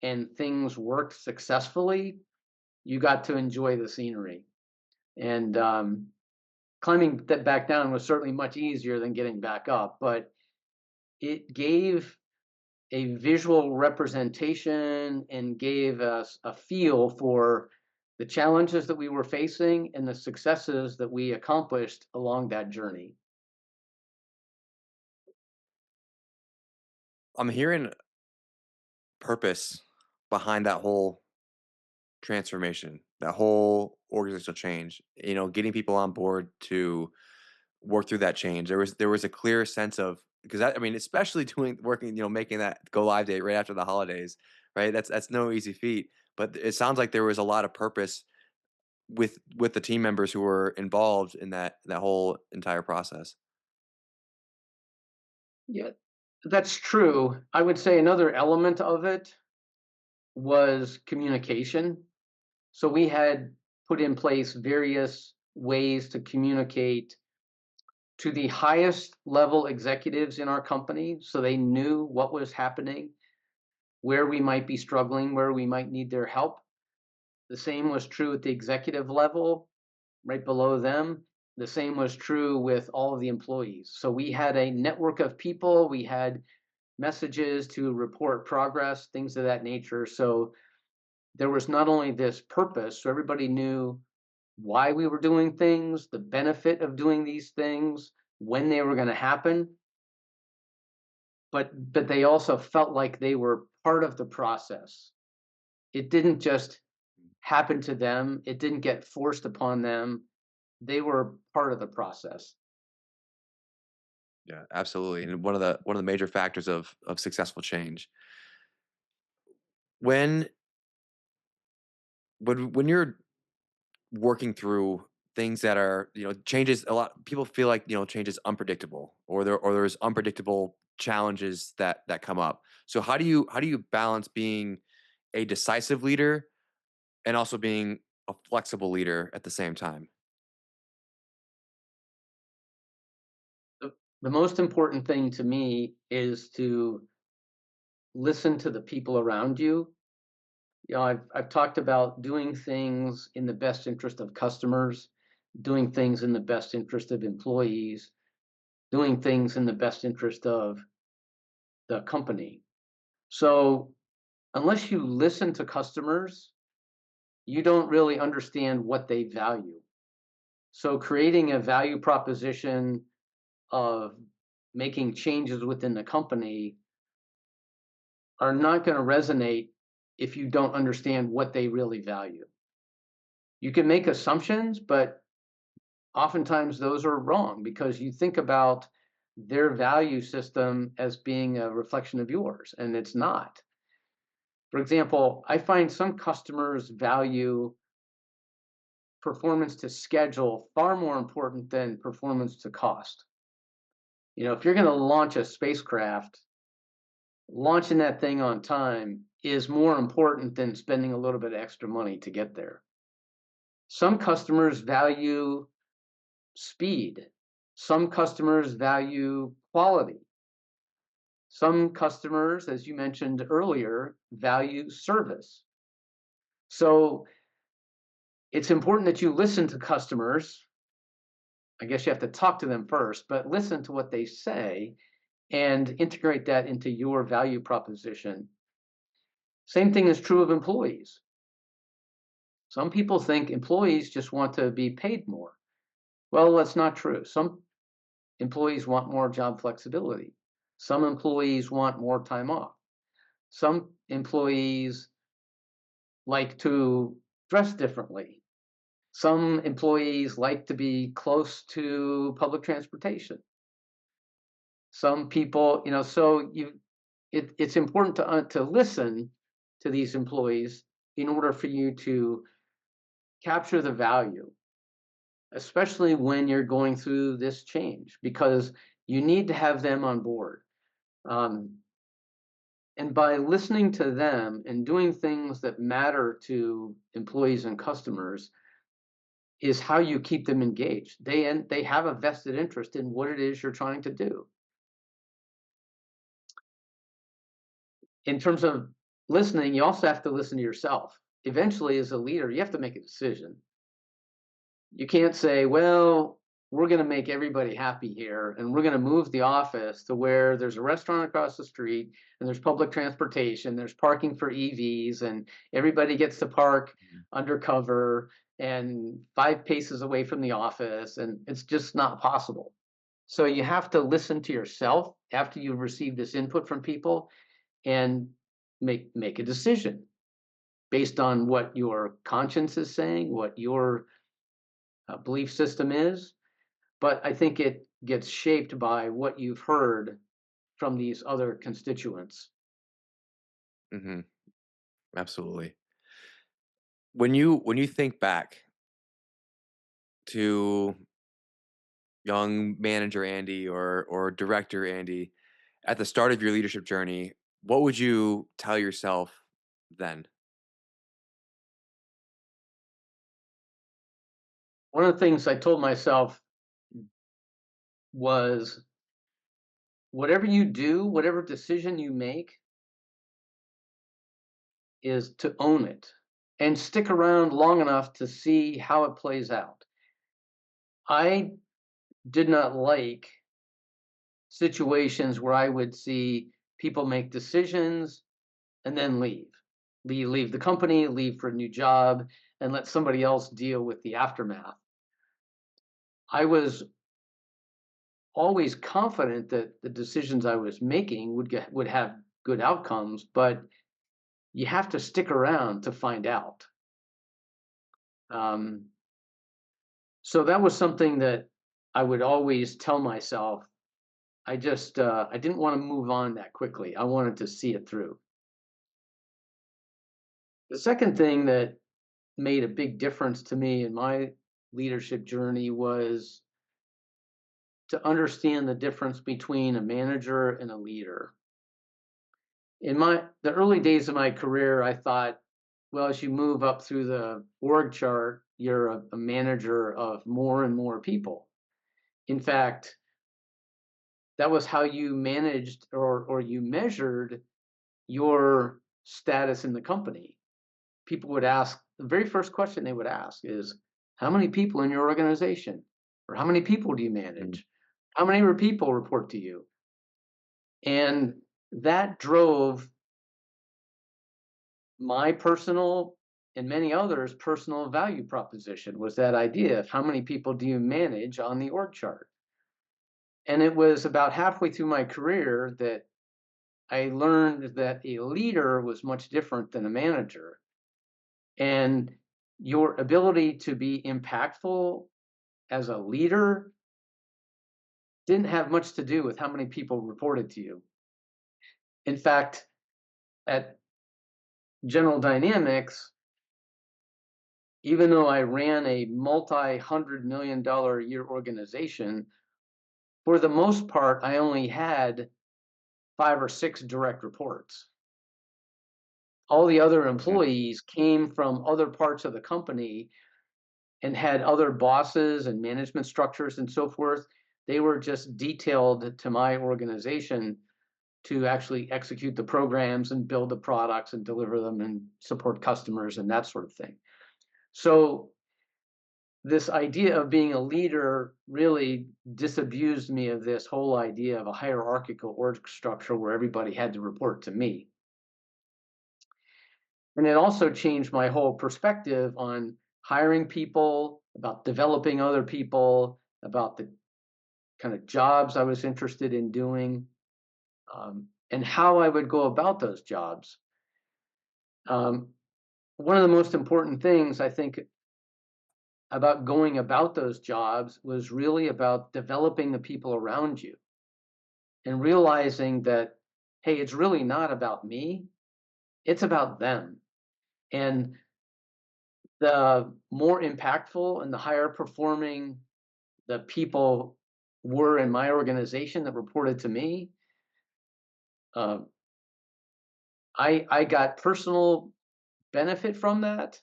and things worked successfully, you got to enjoy the scenery. And climbing that back down was certainly much easier than getting back up, but it gave a visual representation and gave us a feel for the challenges that we were facing and the successes that we accomplished along that journey. I'm hearing purpose behind that whole transformation, that whole organizational change, getting people on board to work through that change. There was a clear sense of, because I mean, especially making that go live date right after the holidays, right? That's no easy feat. But it sounds like there was a lot of purpose with the team members who were involved in that whole entire process. Yeah, that's true. I would say another element of it was communication. So we had put in place various ways to communicate to the highest level executives in our company so they knew what was happening, where we might be struggling, where we might need their help. The same was true at the executive level, right below them. The same was true with all of the employees. So we had a network of people, we had messages to report progress, things of that nature. So there was not only this purpose, so everybody knew why we were doing things, the benefit of doing these things, when they were going to happen, but they also felt like they were part of the process. It didn't just happen to them, it didn't get forced upon them. They were part of the process. Yeah, absolutely. And one of the major factors of successful change. When when you're working through things that are, changes a lot, people feel like, change is unpredictable, or there's unpredictable challenges that come up. So how do you balance being a decisive leader and also being a flexible leader at the same time? The most important thing to me is to listen to the people around you. I've talked about doing things in the best interest of customers, doing things in the best interest of employees, doing things in the best interest of the company. So unless you listen to customers, you don't really understand what they value. So creating a value proposition of making changes within the company are not going to resonate if you don't understand what they really value. You can make assumptions, but oftentimes those are wrong because you think about their value system as being a reflection of yours, and it's not. For example, I find some customers value performance to schedule far more important than performance to cost. If you're going to launch a spacecraft, launching that thing on time is more important than spending a little bit of extra money to get there. Some customers value speed. Some customers value quality. Some customers, as you mentioned earlier, value service. So it's important that you listen to customers. I guess you have to talk to them first, but listen to what they say and integrate that into your value proposition. Same thing is true of employees. Some people think employees just want to be paid more. Well, that's not true. Some employees want more job flexibility. Some employees want more time off. Some employees like to dress differently. Some employees like to be close to public transportation. Some people, so it's important to listen to these employees in order for you to capture the value, especially when you're going through this change, because you need to have them on board. Um, and by listening to them and doing things that matter to employees and customers is how you keep them engaged. They have a vested interest in what it is you're trying to do. In terms of listening, you also have to listen to yourself. Eventually, as a leader, you have to make a decision. You can't say, well, we're going to make everybody happy here, and we're going to move the office to where there's a restaurant across the street, and there's public transportation, there's parking for EVs, and everybody gets to park undercover and 5 paces away from the office, and it's just not possible. So you have to listen to yourself after you've received this input from people and make a decision based on what your conscience is saying, what your belief system is. But I think it gets shaped by what you've heard from these other constituents. Hmm. Absolutely. When you think back to young manager Andy or director Andy at the start of your leadership journey, what would you tell yourself then? One of the things I told myself was whatever you do, whatever decision you make, is to own it and stick around long enough to see how it plays out. I did not like situations where I would see people make decisions and then leave. Leave the company, leave for a new job, and let somebody else deal with the aftermath. I was always confident that the decisions I was making would have good outcomes, but you have to stick around to find out. Um, so that was something that I would always tell myself. I didn't want to move on that quickly. I wanted to see it through. The second thing that made a big difference to me in my leadership journey was to understand the difference between a manager and a leader. In the early days of my career, I thought, well, as you move up through the org chart, you're a manager of more and more people. In fact, that was how you managed or you measured your status in the company. People would ask, the very first question they would ask is, how many people in your organization? Or how many people do you Mm. manage? How many people report to you? And that drove my personal and many others' personal value proposition, was that idea of how many people do you manage on the org chart. And it was about halfway through my career that I learned that a leader was much different than a manager. And your ability to be impactful as a leader didn't have much to do with how many people reported to you. In fact, at General Dynamics, even though I ran a multi-hundred-million-dollar a year organization, for the most part, I only had 5 or 6 direct reports. All the other Yeah. employees came from other parts of the company and had other bosses and management structures and so forth. They were just detailed to my organization to actually execute the programs and build the products and deliver them and support customers and that sort of thing. So this idea of being a leader really disabused me of this whole idea of a hierarchical org structure where everybody had to report to me. And it also changed my whole perspective on hiring people, about developing other people, about the kind of jobs I was interested in doing, and how I would go about those jobs. Um, One of the most important things I think about going about those jobs was really about developing the people around you and realizing that, hey, it's really not about me, it's about them. And the more impactful and the higher performing the people were in my organization that reported to me, uh, I got personal benefit from that.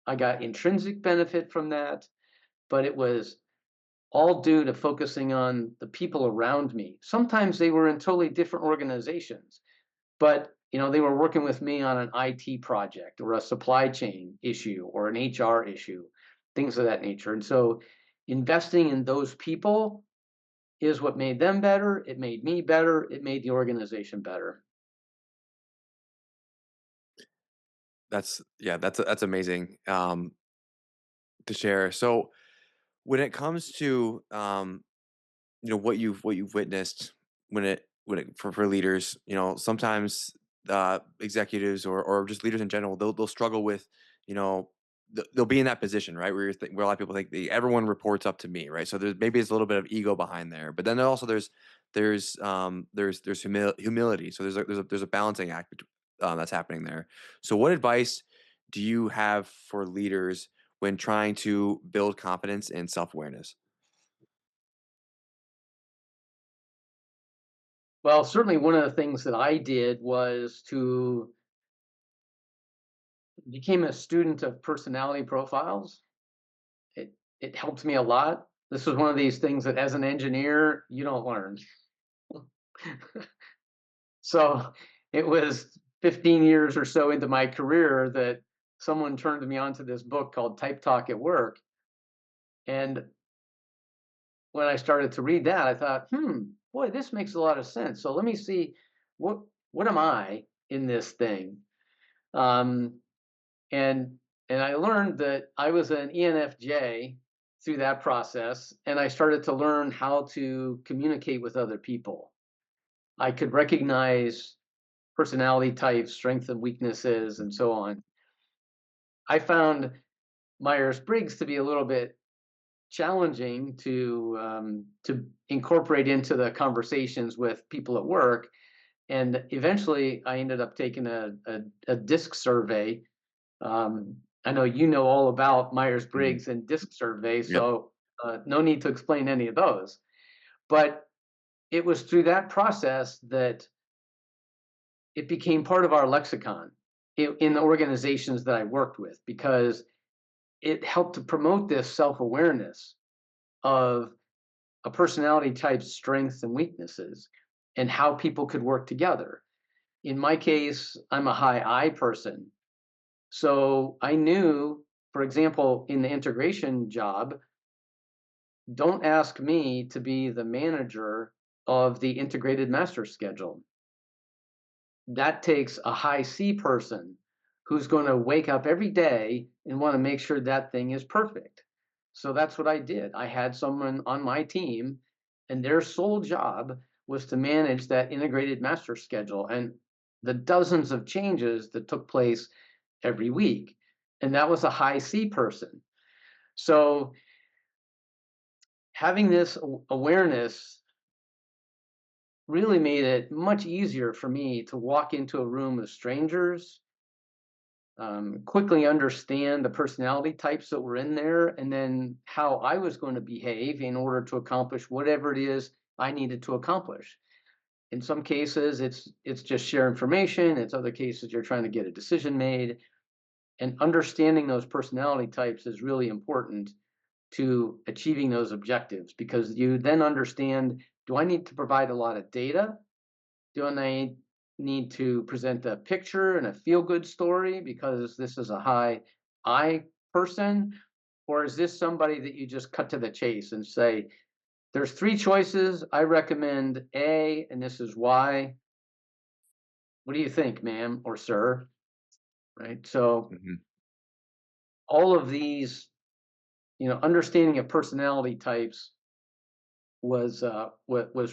I got intrinsic benefit from that, but it was all due to focusing on the people around me. Sometimes they were in totally different organizations, but they were working with me on an IT project or a supply chain issue or an HR issue, things of that nature. And so investing in those people is what made them better. It made me better. It made the organization better. That's amazing to share. So when it comes to what you've witnessed for leaders, sometimes executives or just leaders in general, they'll struggle with, you know they'll be in that position, right, where a lot of people think everyone reports up to me, right? So there's a little bit of ego behind there, but then also there's humility. So there's a balancing act that's happening there. So what advice do you have for leaders when trying to build confidence and self-awareness? Well, certainly one of the things that I did was to became a student of personality profiles. It helped me a lot. This was one of these things that as an engineer, you don't learn. So it was 15 years or so into my career that someone turned me onto this book called Type Talk at Work. And when I started to read that, I thought, boy, this makes a lot of sense. So let me see what what am I in this thing? Um, and and I learned that I was an ENFJ through that process, and I started to learn how to communicate with other people. I could recognize personality types, strengths and weaknesses, and so on. I found Myers-Briggs to be a little bit challenging to incorporate into the conversations with people at work. And eventually, I ended up taking a DISC survey. I know you know all about Mhm. Myers-Briggs and DISC survey, Yep. so no need to explain any of those. But it was through that process that it became part of our lexicon in the organizations that I worked with, because it helped to promote this self-awareness of a personality type's strengths and weaknesses and how people could work together. In my case, I'm a high I person. So I knew, for example, in the integration job, don't ask me to be the manager of the integrated master schedule. That takes a high C person who's going to wake up every day and want to make sure that thing is perfect. So that's what I did. I had someone on my team, and their sole job was to manage that integrated master schedule and the dozens of changes that took place every week. And that was a high C person. So having this awareness really made it much easier for me to walk into a room of strangers, quickly understand the personality types that were in there, and then how I was going to behave in order to accomplish whatever it is I needed to accomplish. In some cases, it's just share information. It's other cases you're trying to get a decision made, and understanding those personality types is really important to achieving those objectives, because you then understand, do I need to provide a lot of data? Do I need to present a picture and a feel good story because this is a high I person? Or is this somebody that you just cut to the chase and say, there's three choices. I recommend A, and this is why. What do you think, ma'am or sir? Right. So Mhm. all of these, understanding of personality types was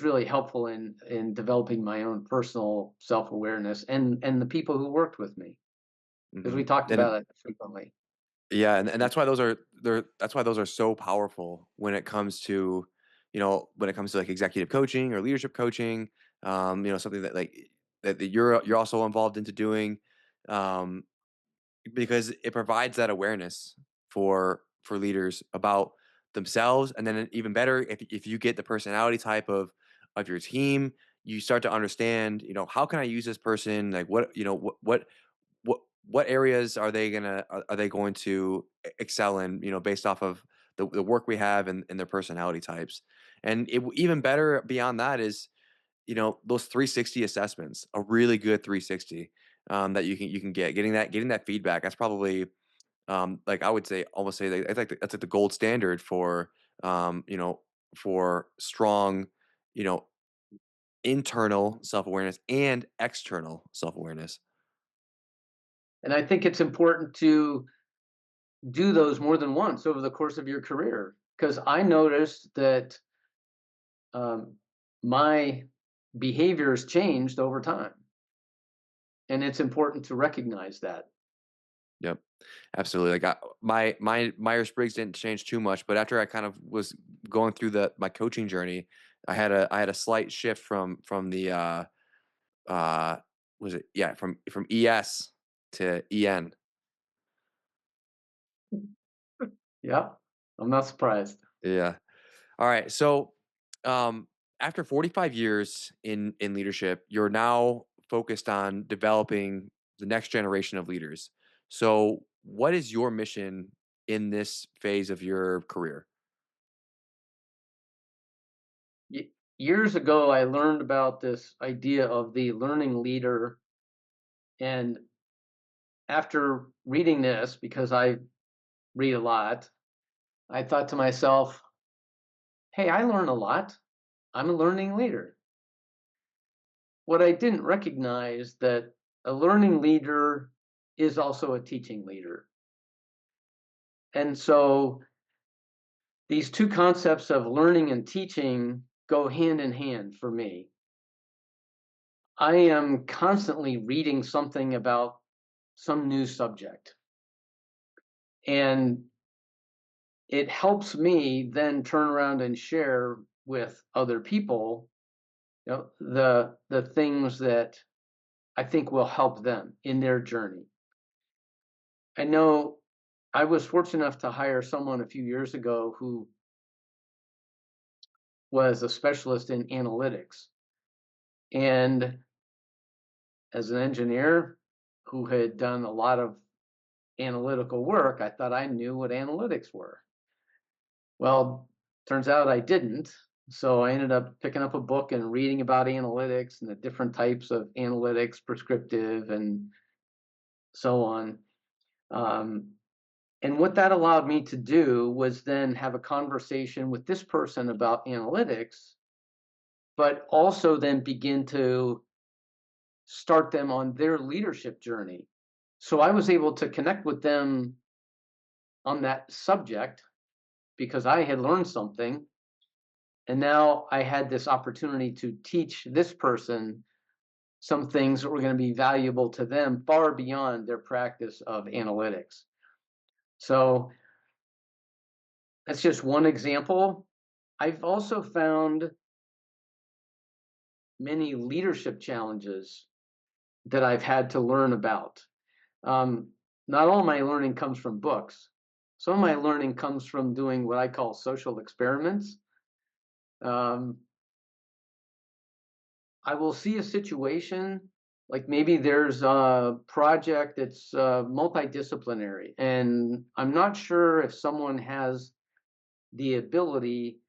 really helpful in developing my own personal self awareness and the people who worked with me, because we Mhm. talked And about it frequently. yeah, and that's why that's why those are so powerful when it comes to, when it comes to like executive coaching or leadership coaching, something that that you're also involved into doing, um, because it provides that awareness for leaders about themselves, and then even better if you get the personality type of your team, you start to understand, how can I use this person, like what areas are they are they going to excel in, based off of the work we have and their personality types. And even better beyond that is, those 360 assessments, a really good 360, that you can getting that feedback. That's probably, like I would say, almost say that that's like the gold standard for, for strong, you know internal self-awareness and external self-awareness. And I think it's important to do those more than once over the course of your career, because I noticed that um, my behaviors changed over time, and it's important to recognize that. Yep. Absolutely. Like my Myers Briggs didn't change too much, but after I kind of was going through the my coaching journey, I had a slight shift from the uh was it yeah from ES to EN. Yeah, I'm not surprised. Yeah. All right. So, um, after 45 years in leadership, you're now focused on developing the next generation of leaders. So, what is your mission in this phase of your career? Years ago, I learned about this idea of the learning leader, and after reading this, because I read a lot, I thought to myself, hey, I learn a lot. I'm a learning leader. What I didn't recognize that a learning leader is also a teaching leader. And so these two concepts of learning and teaching go hand in hand for me. I am constantly reading something about some new subject, and it helps me then turn around and share with other people, the things that I think will help them in their journey. I know I was fortunate enough to hire someone a few years ago who was a specialist in analytics. And as an engineer who had done a lot of analytical work, I thought I knew what analytics were. Well, turns out I didn't. So I ended up picking up a book and reading about analytics and the different types of analytics, prescriptive and so on. Um, and what that allowed me to do was then have a conversation with this person about analytics, but also then begin to start them on their leadership journey. So I was able to connect with them on that subject because I had learned something. And now I had this opportunity to teach this person some things that were going to be valuable to them far beyond their practice of analytics. So that's just one example. I've also found many leadership challenges that I've had to learn about. Um, Not all my learning comes from books. Some of my learning comes from doing what I call social experiments. Um, I will see a situation, like maybe there's a project that's multidisciplinary, and I'm not sure if someone has the ability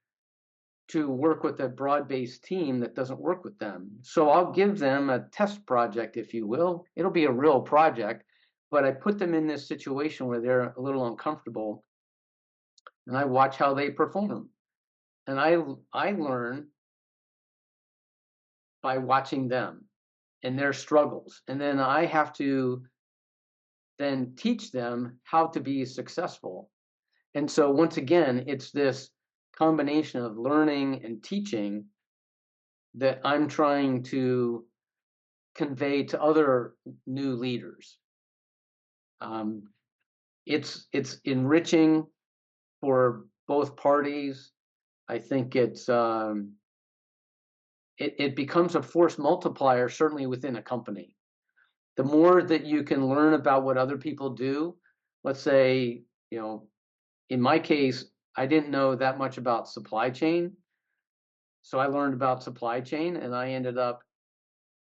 to work with a broad-based team that doesn't work with them. So I'll give them a test project, if you will. It'll be a real project, but I put them in this situation where they're a little uncomfortable, and I watch how they perform. And I learn by watching them and their struggles. And then I have to then teach them how to be successful. And so once again, it's this combination of learning and teaching that I'm trying to convey to other new leaders. Um, it's enriching for both parties. I think it becomes a force multiplier, certainly within a company. The more that you can learn about what other people do, let's say, in my case, I didn't know that much about supply chain. So I learned about supply chain, and I ended up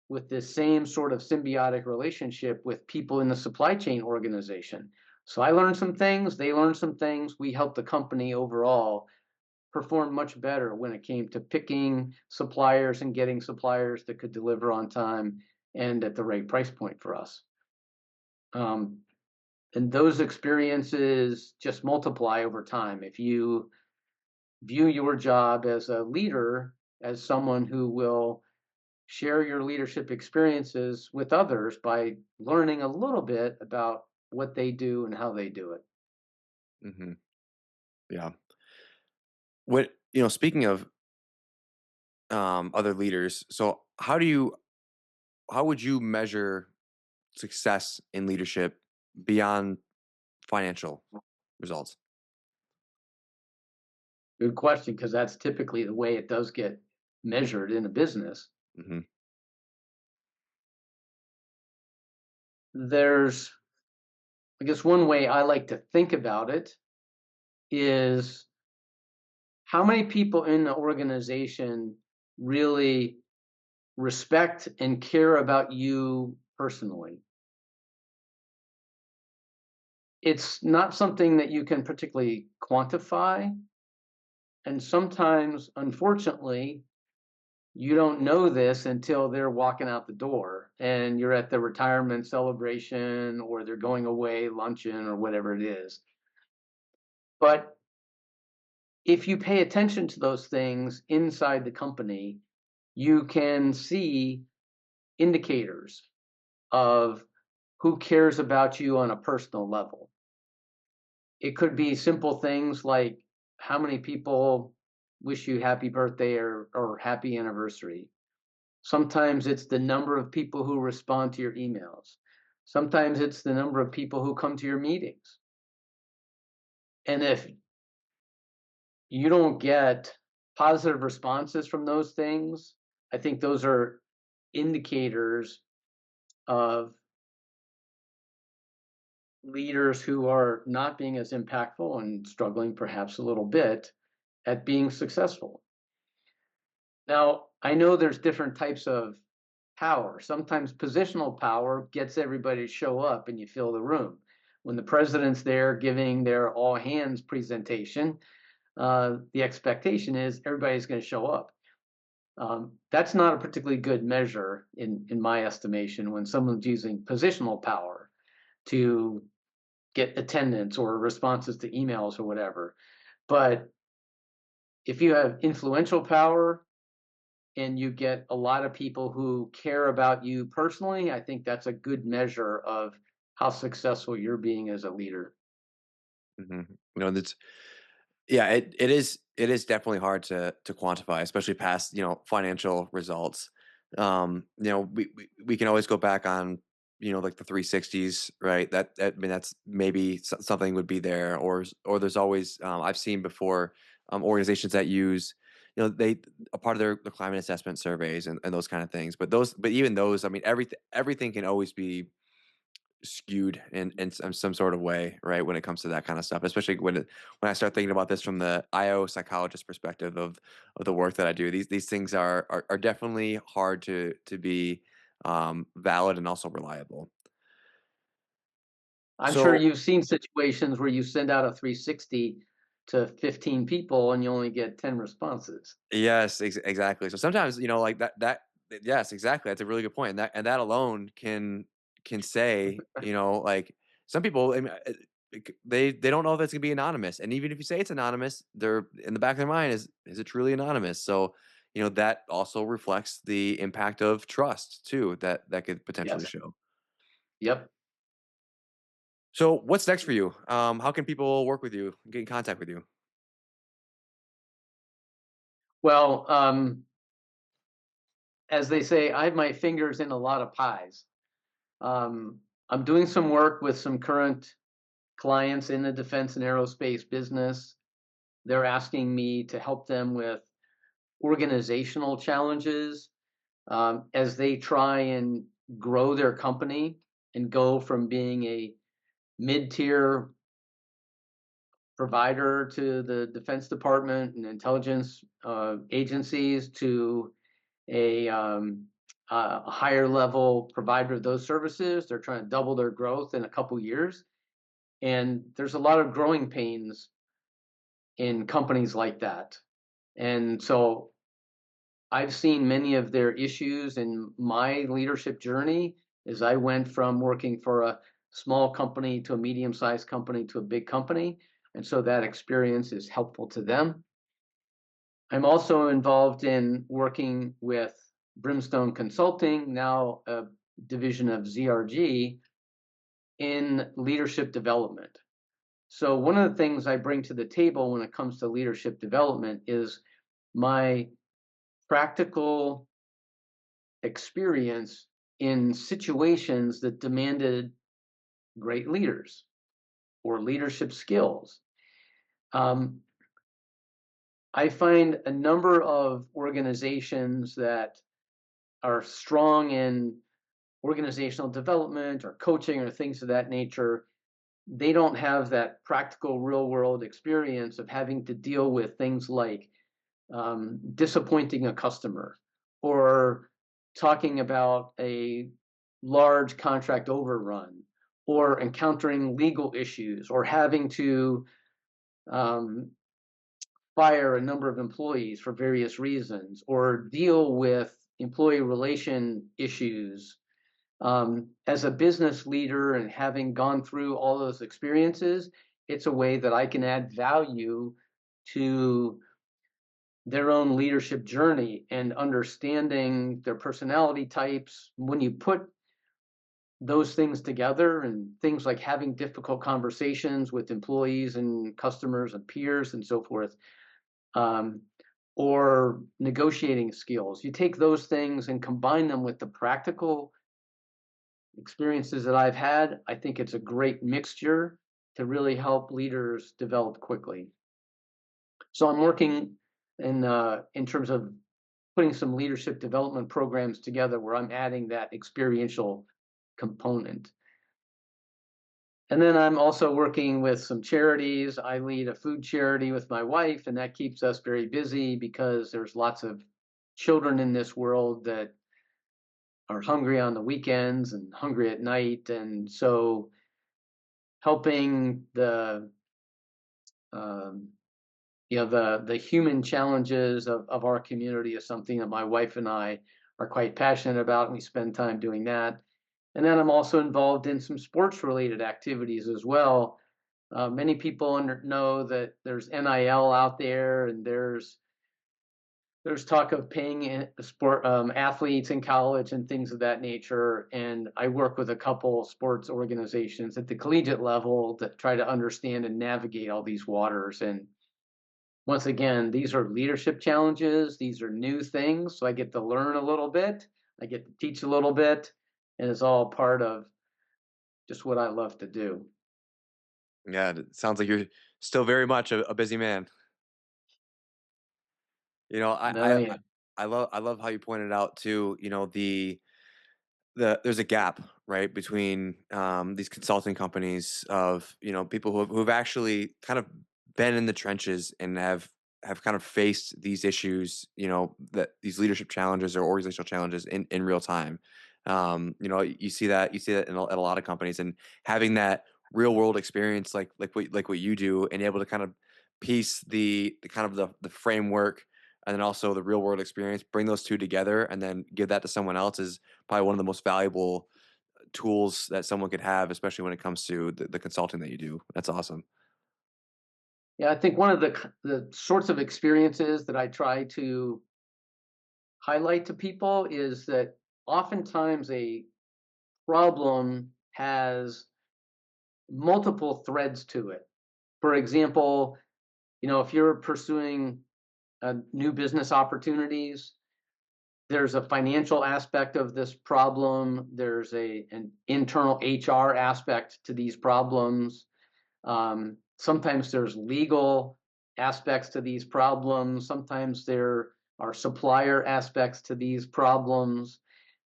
with this same sort of symbiotic relationship with people in the supply chain organization. So I learned some things, they learned some things. We helped the company overall perform much better when it came to picking suppliers and getting suppliers that could deliver on time and at the right price point for us. Um, and those experiences just multiply over time. If you view your job as a leader, as someone who will share your leadership experiences with others by learning a little bit about what they do and how they do it. Hmm. Yeah. What speaking of other leaders, so how would you measure success in leadership beyond financial results? Good question, because that's typically the way it does get measured in a business. Hmm. There's, I guess, one way I like to think about it is how many people in the organization really respect and care about you personally. It's not something that you can particularly quantify. And sometimes, unfortunately, you don't know this until they're walking out the door and you're at the retirement celebration or they're going away luncheon or whatever it is. But if you pay attention to those things inside the company, you can see indicators of who cares about you on a personal level. It could be simple things like how many people wish you happy birthday or happy anniversary. Sometimes it's the number of people who respond to your emails. Sometimes it's the number of people who come to your meetings. And if you don't get positive responses from those things, I think those are indicators of leaders who are not being as impactful and struggling perhaps a little bit at being successful. Now, I know there's different types of power. Sometimes positional power gets everybody to show up and you fill the room. When the president's there giving their all hands presentation, the expectation is everybody's going to show up. That's not a particularly good measure in my estimation when someone's using positional power to get attendance or responses to emails or whatever. But if you have influential power and you get a lot of people who care about you personally, I think that's a good measure of how successful you're being as a leader. That's yeah, it is definitely hard to quantify, especially past, financial results. We can always go back on, like the 360s, right? I mean, that's maybe something would be there, or there's always, I've seen before, organizations that use, they a part of their climate assessment surveys and those kind of things. But even those, I mean, everything can always be skewed in some sort of way, right? When it comes to that kind of stuff, especially when I start thinking about this from the IO psychologist perspective of the work that I do, these things are definitely hard to be valid and also reliable. I'm sure So you've seen situations where you send out a 360 to 15 people and you only get 10 responses. yes, exactly. So sometimes, like yes, exactly. That's a really good point. And that alone can say, like some people, I mean, they don't know if it's gonna be anonymous. And even if you say it's anonymous, they're in the back of their mind is it truly anonymous? So, that also reflects the impact of trust too, that could potentially Yes. show. Yep. So what's next for you? How can people work with you, get in contact with you? Well, as they say, I have my fingers in a lot of pies. Um, I'm doing some work with some current clients in the defense and aerospace business. They're asking me to help them with organizational challenges as they try and grow their company and go from being a mid-tier provider to the Defense Department and intelligence agencies to a higher level provider of those services. They're trying to double their growth in a couple years, and there's a lot of growing pains in companies like that. And so I've seen many of their issues in my leadership journey as I went from working for a small company to a medium-sized company to a big company. And so that experience is helpful to them. I'm also involved in working with Brimstone Consulting, now a division of ZRG, in leadership development. So one of the things I bring to the table when it comes to leadership development is my practical experience in situations that demanded great leaders or leadership skills. Um, I find a number of organizations that are strong in organizational development or coaching or things of that nature. They don't have that practical real world experience of having to deal with things like disappointing a customer or talking about a large contract overrun or encountering legal issues or having to um, fire a number of employees for various reasons or deal with employee relation issues. As a business leader and having gone through all those experiences, it's a way that I can add value to their own leadership journey and understanding their personality types. When you put those things together, and things like having difficult conversations with employees and customers and peers and so forth, um, or negotiating skills, you take those things and combine them with the practical experiences that I've had. I think it's a great mixture to really help leaders develop quickly. So I'm working in terms of putting some leadership development programs together where I'm adding that experiential component. And then I'm also working with some charities. I lead a food charity with my wife, and that keeps us very busy because there's lots of children in this world that are hungry on the weekends and hungry at night. And so helping um, the human challenges of our community is something that my wife and I are quite passionate about, and we spend time doing that. And then I'm also involved in some sports related activities as well. Many people know that there's NIL out there, and there's talk of paying sport athletes in college and things of that nature. And I work with a couple sports organizations at the collegiate level that try to understand and navigate all these waters. And once again, these are leadership challenges. These are new things. So I get to learn a little bit. I get to teach a little bit. And it's all part of just what I love to do. Yeah, it sounds like you're still very much a busy man. You know, No, yeah. I love how you pointed out too, you know, there's a gap, right, between these consulting companies of, you know, people who've actually kind of been in the trenches and have kind of faced these issues, you know, that these leadership challenges or organizational challenges in real time. You know, you see that in at a lot of companies, and having that real world experience, like what you do, and able to kind of piece the kind of the framework and then also the real world experience, bring those two together, and then give that to someone else is probably one of the most valuable tools that someone could have, especially when it comes to the consulting that you do. That's awesome. Yeah, I think one of the sorts of experiences that I try to highlight to people is that oftentimes a problem has multiple threads to it. For example, if you're pursuing new business opportunities, there's a financial aspect of this problem. There's an internal HR aspect to these problems. Sometimes there's legal aspects to these problems. Sometimes there are supplier aspects to these problems,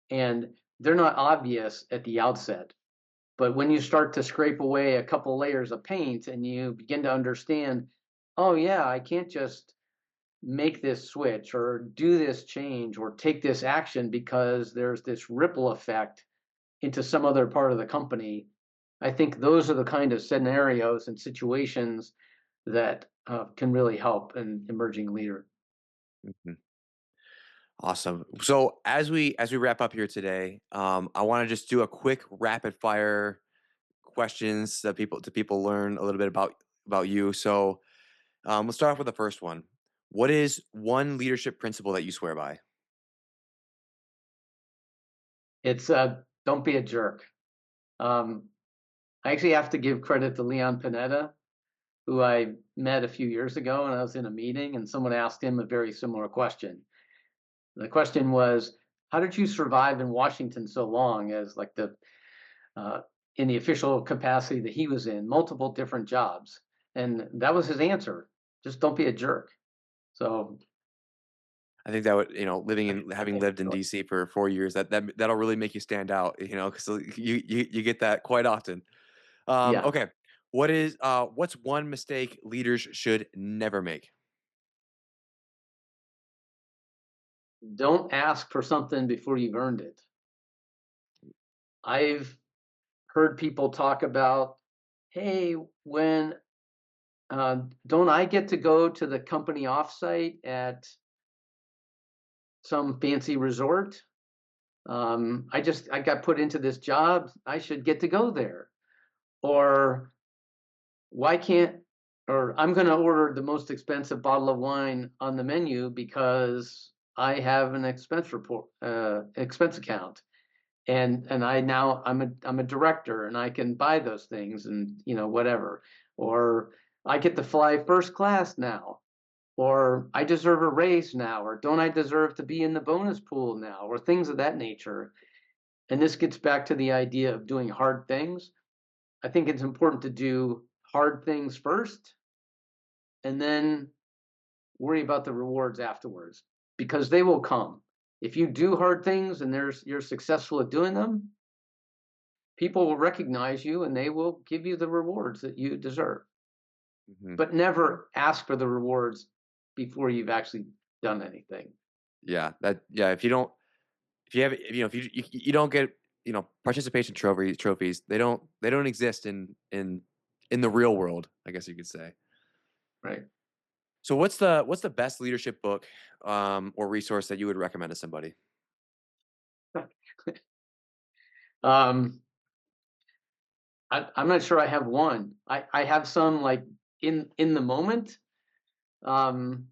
and they're not obvious at the outset. But when you start to scrape away a couple layers of paint and you begin to understand, oh yeah, I can't just make this switch or do this change or take this action because there's this ripple effect into some other part of the company. I think those are the kind of scenarios and situations that can really help an emerging leader. Mhm. Awesome. So as we wrap up here today, I want to just do a quick rapid fire questions that people learn a little bit about you. So let's start off with the first one. What is one leadership principle that you swear by? It's don't be a jerk. Um, I actually have to give credit to Leon Panetta, who I met a few years ago, and I was in a meeting, and someone asked him a very similar question. The question was, "How did you survive in Washington so long?" As like uh, in the official capacity that he was in, multiple different jobs, and that was his answer: just don't be a jerk. So I think that would, you know, living in having lived in DC for 4 years, that'll really make you stand out, you know, because you get that quite often. yeah, Okay, what's one mistake leaders should never make? don't ask for something before you've earned it. I've heard people talk about, hey, when don't I get to go to the company offsite at some fancy resort? I got put into this job. I should get to go there. Or why can't or I'm going to order the most expensive bottle of wine on the menu because I have an expense account, and I'm a director and I can buy those things, and whatever. Or I get to fly first class now, or I deserve a raise now, or don't I deserve to be in the bonus pool now, or things of that nature. And this gets back to the idea of doing hard things. I think it's important to do hard things first and then worry about the rewards afterwards, because they will come. If you do hard things and you're successful at doing them, people will recognize you and they will give you the rewards that you deserve. Mhm. But never ask for the rewards before you've actually done anything. Yeah, if you don't, if you have, if you don't get, participation trophies, they don't exist in the real world, I guess you could say. Right. So what's the best leadership book or resource that you would recommend to somebody? um, I'm not sure I have one. I have some, like, in the moment. Um,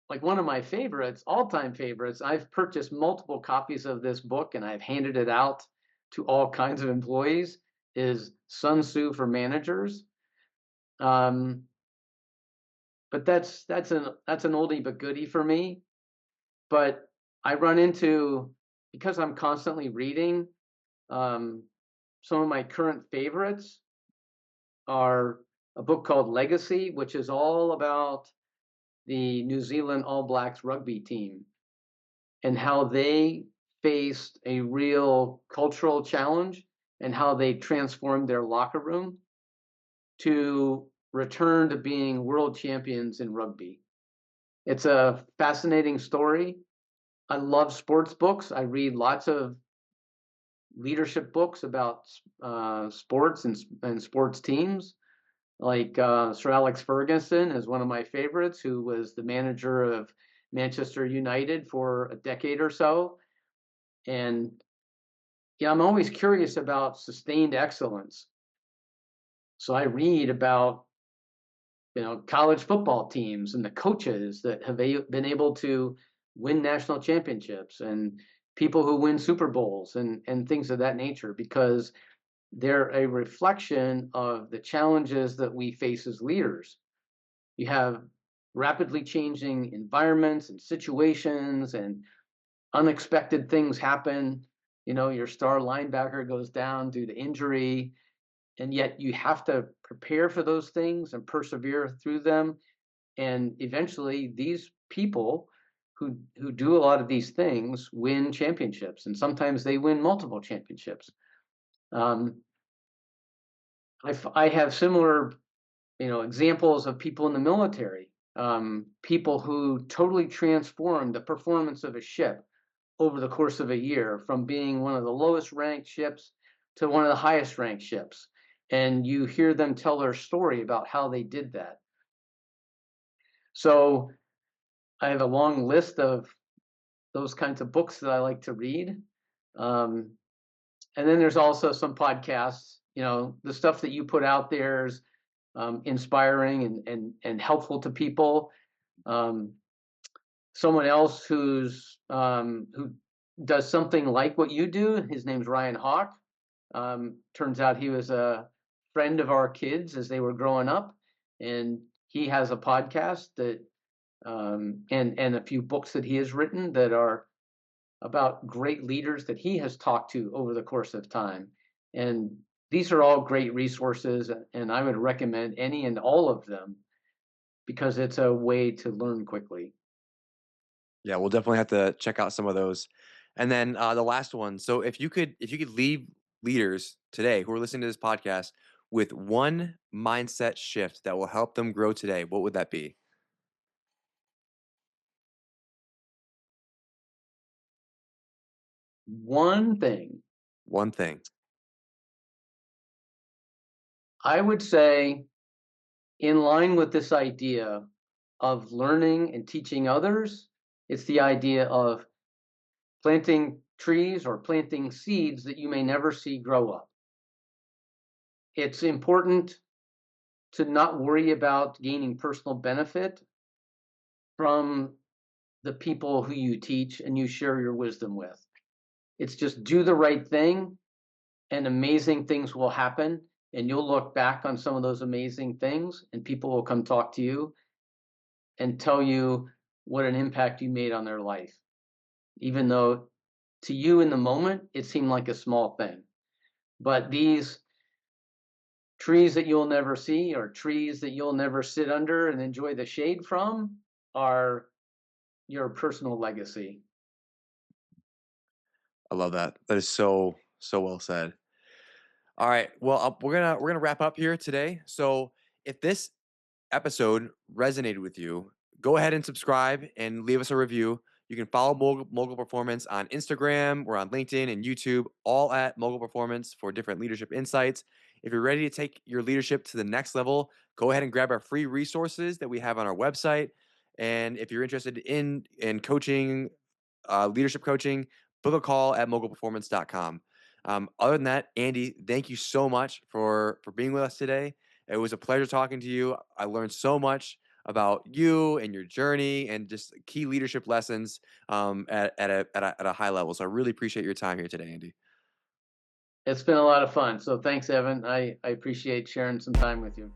like, one of my favorites, all-time favorites, I've purchased multiple copies of this book and I've handed it out to all kinds of employees, is Sun Tzu for Managers. Um, but that's an oldie but goodie for me. But I run into, because I'm constantly reading, um, some of my current favorites are a book called Legacy, which is all about the New Zealand All Blacks rugby team and how they faced a real cultural challenge and how they transformed their locker room to return to being world champions in rugby. It's a fascinating story. I love sports books. I read lots of leadership books about sports and sports teams. Like Sir Alex Ferguson is one of my favorites, who was the manager of Manchester United for a decade or so. And yeah, I'm always curious about sustained excellence. So I read about college football teams and the coaches that have been able to win national championships, and people who win Super Bowls and things of that nature, because they're a reflection of the challenges that we face as leaders. You have rapidly changing environments and situations, and unexpected things happen. Your star linebacker goes down due to injury, and yet you have to prepare for those things and persevere through them. And eventually, these people who do a lot of these things win championships, and sometimes they win multiple championships. Um, I have similar examples of people in the military, people who totally transformed the performance of a ship over the course of a year, from being one of the lowest ranked ships to one of the highest ranked ships. And you hear them tell their story about how they did that. So I have a long list of those kinds of books that I like to read. Um, and then there's also some podcasts. The stuff that you put out there is inspiring and helpful to people. Um, Someone else who does something like what you do, his name's Ryan Hawk. Turns out he was a friend of our kids as they were growing up, and he has a podcast that and a few books that he has written that are about great leaders that he has talked to over the course of time. And these are all great resources, and I would recommend any and all of them because it's a way to learn quickly. Yeah, we'll definitely have to check out some of those. And then the last one. So if you could leave leaders today who are listening to this podcast with one mindset shift that will help them grow today, what would that be? One thing One thing. I would say, in line with this idea of learning and teaching others, it's the idea of planting trees or planting seeds that you may never see grow up. It's important to not worry about gaining personal benefit from the people who you teach and you share your wisdom with. It's just do the right thing and amazing things will happen. And you'll look back on some of those amazing things and people will come talk to you and tell you what an impact you made on their life, even though to you in the moment, it seemed like a small thing. But these trees that you'll never see or trees that you'll never sit under and enjoy the shade from are your personal legacy. I love that. That is so well said. All right. Well, we're gonna wrap up here today. So if this episode resonated with you, go ahead and subscribe and leave us a review. You can follow Mogul Performance on Instagram. We're on LinkedIn and YouTube, all at Mogul Performance for different leadership insights. If you're ready to take your leadership to the next level, go ahead and grab our free resources that we have on our website. And if you're interested in coaching, leadership coaching, book a call at mogulperformance.com. Other than that, Andy, thank you so much for being with us today. It was a pleasure talking to you. I learned so much about you and your journey and just key leadership lessons at a high level. So I really appreciate your time here today, Andy. It's been a lot of fun. So thanks, Evan. I appreciate sharing some time with you.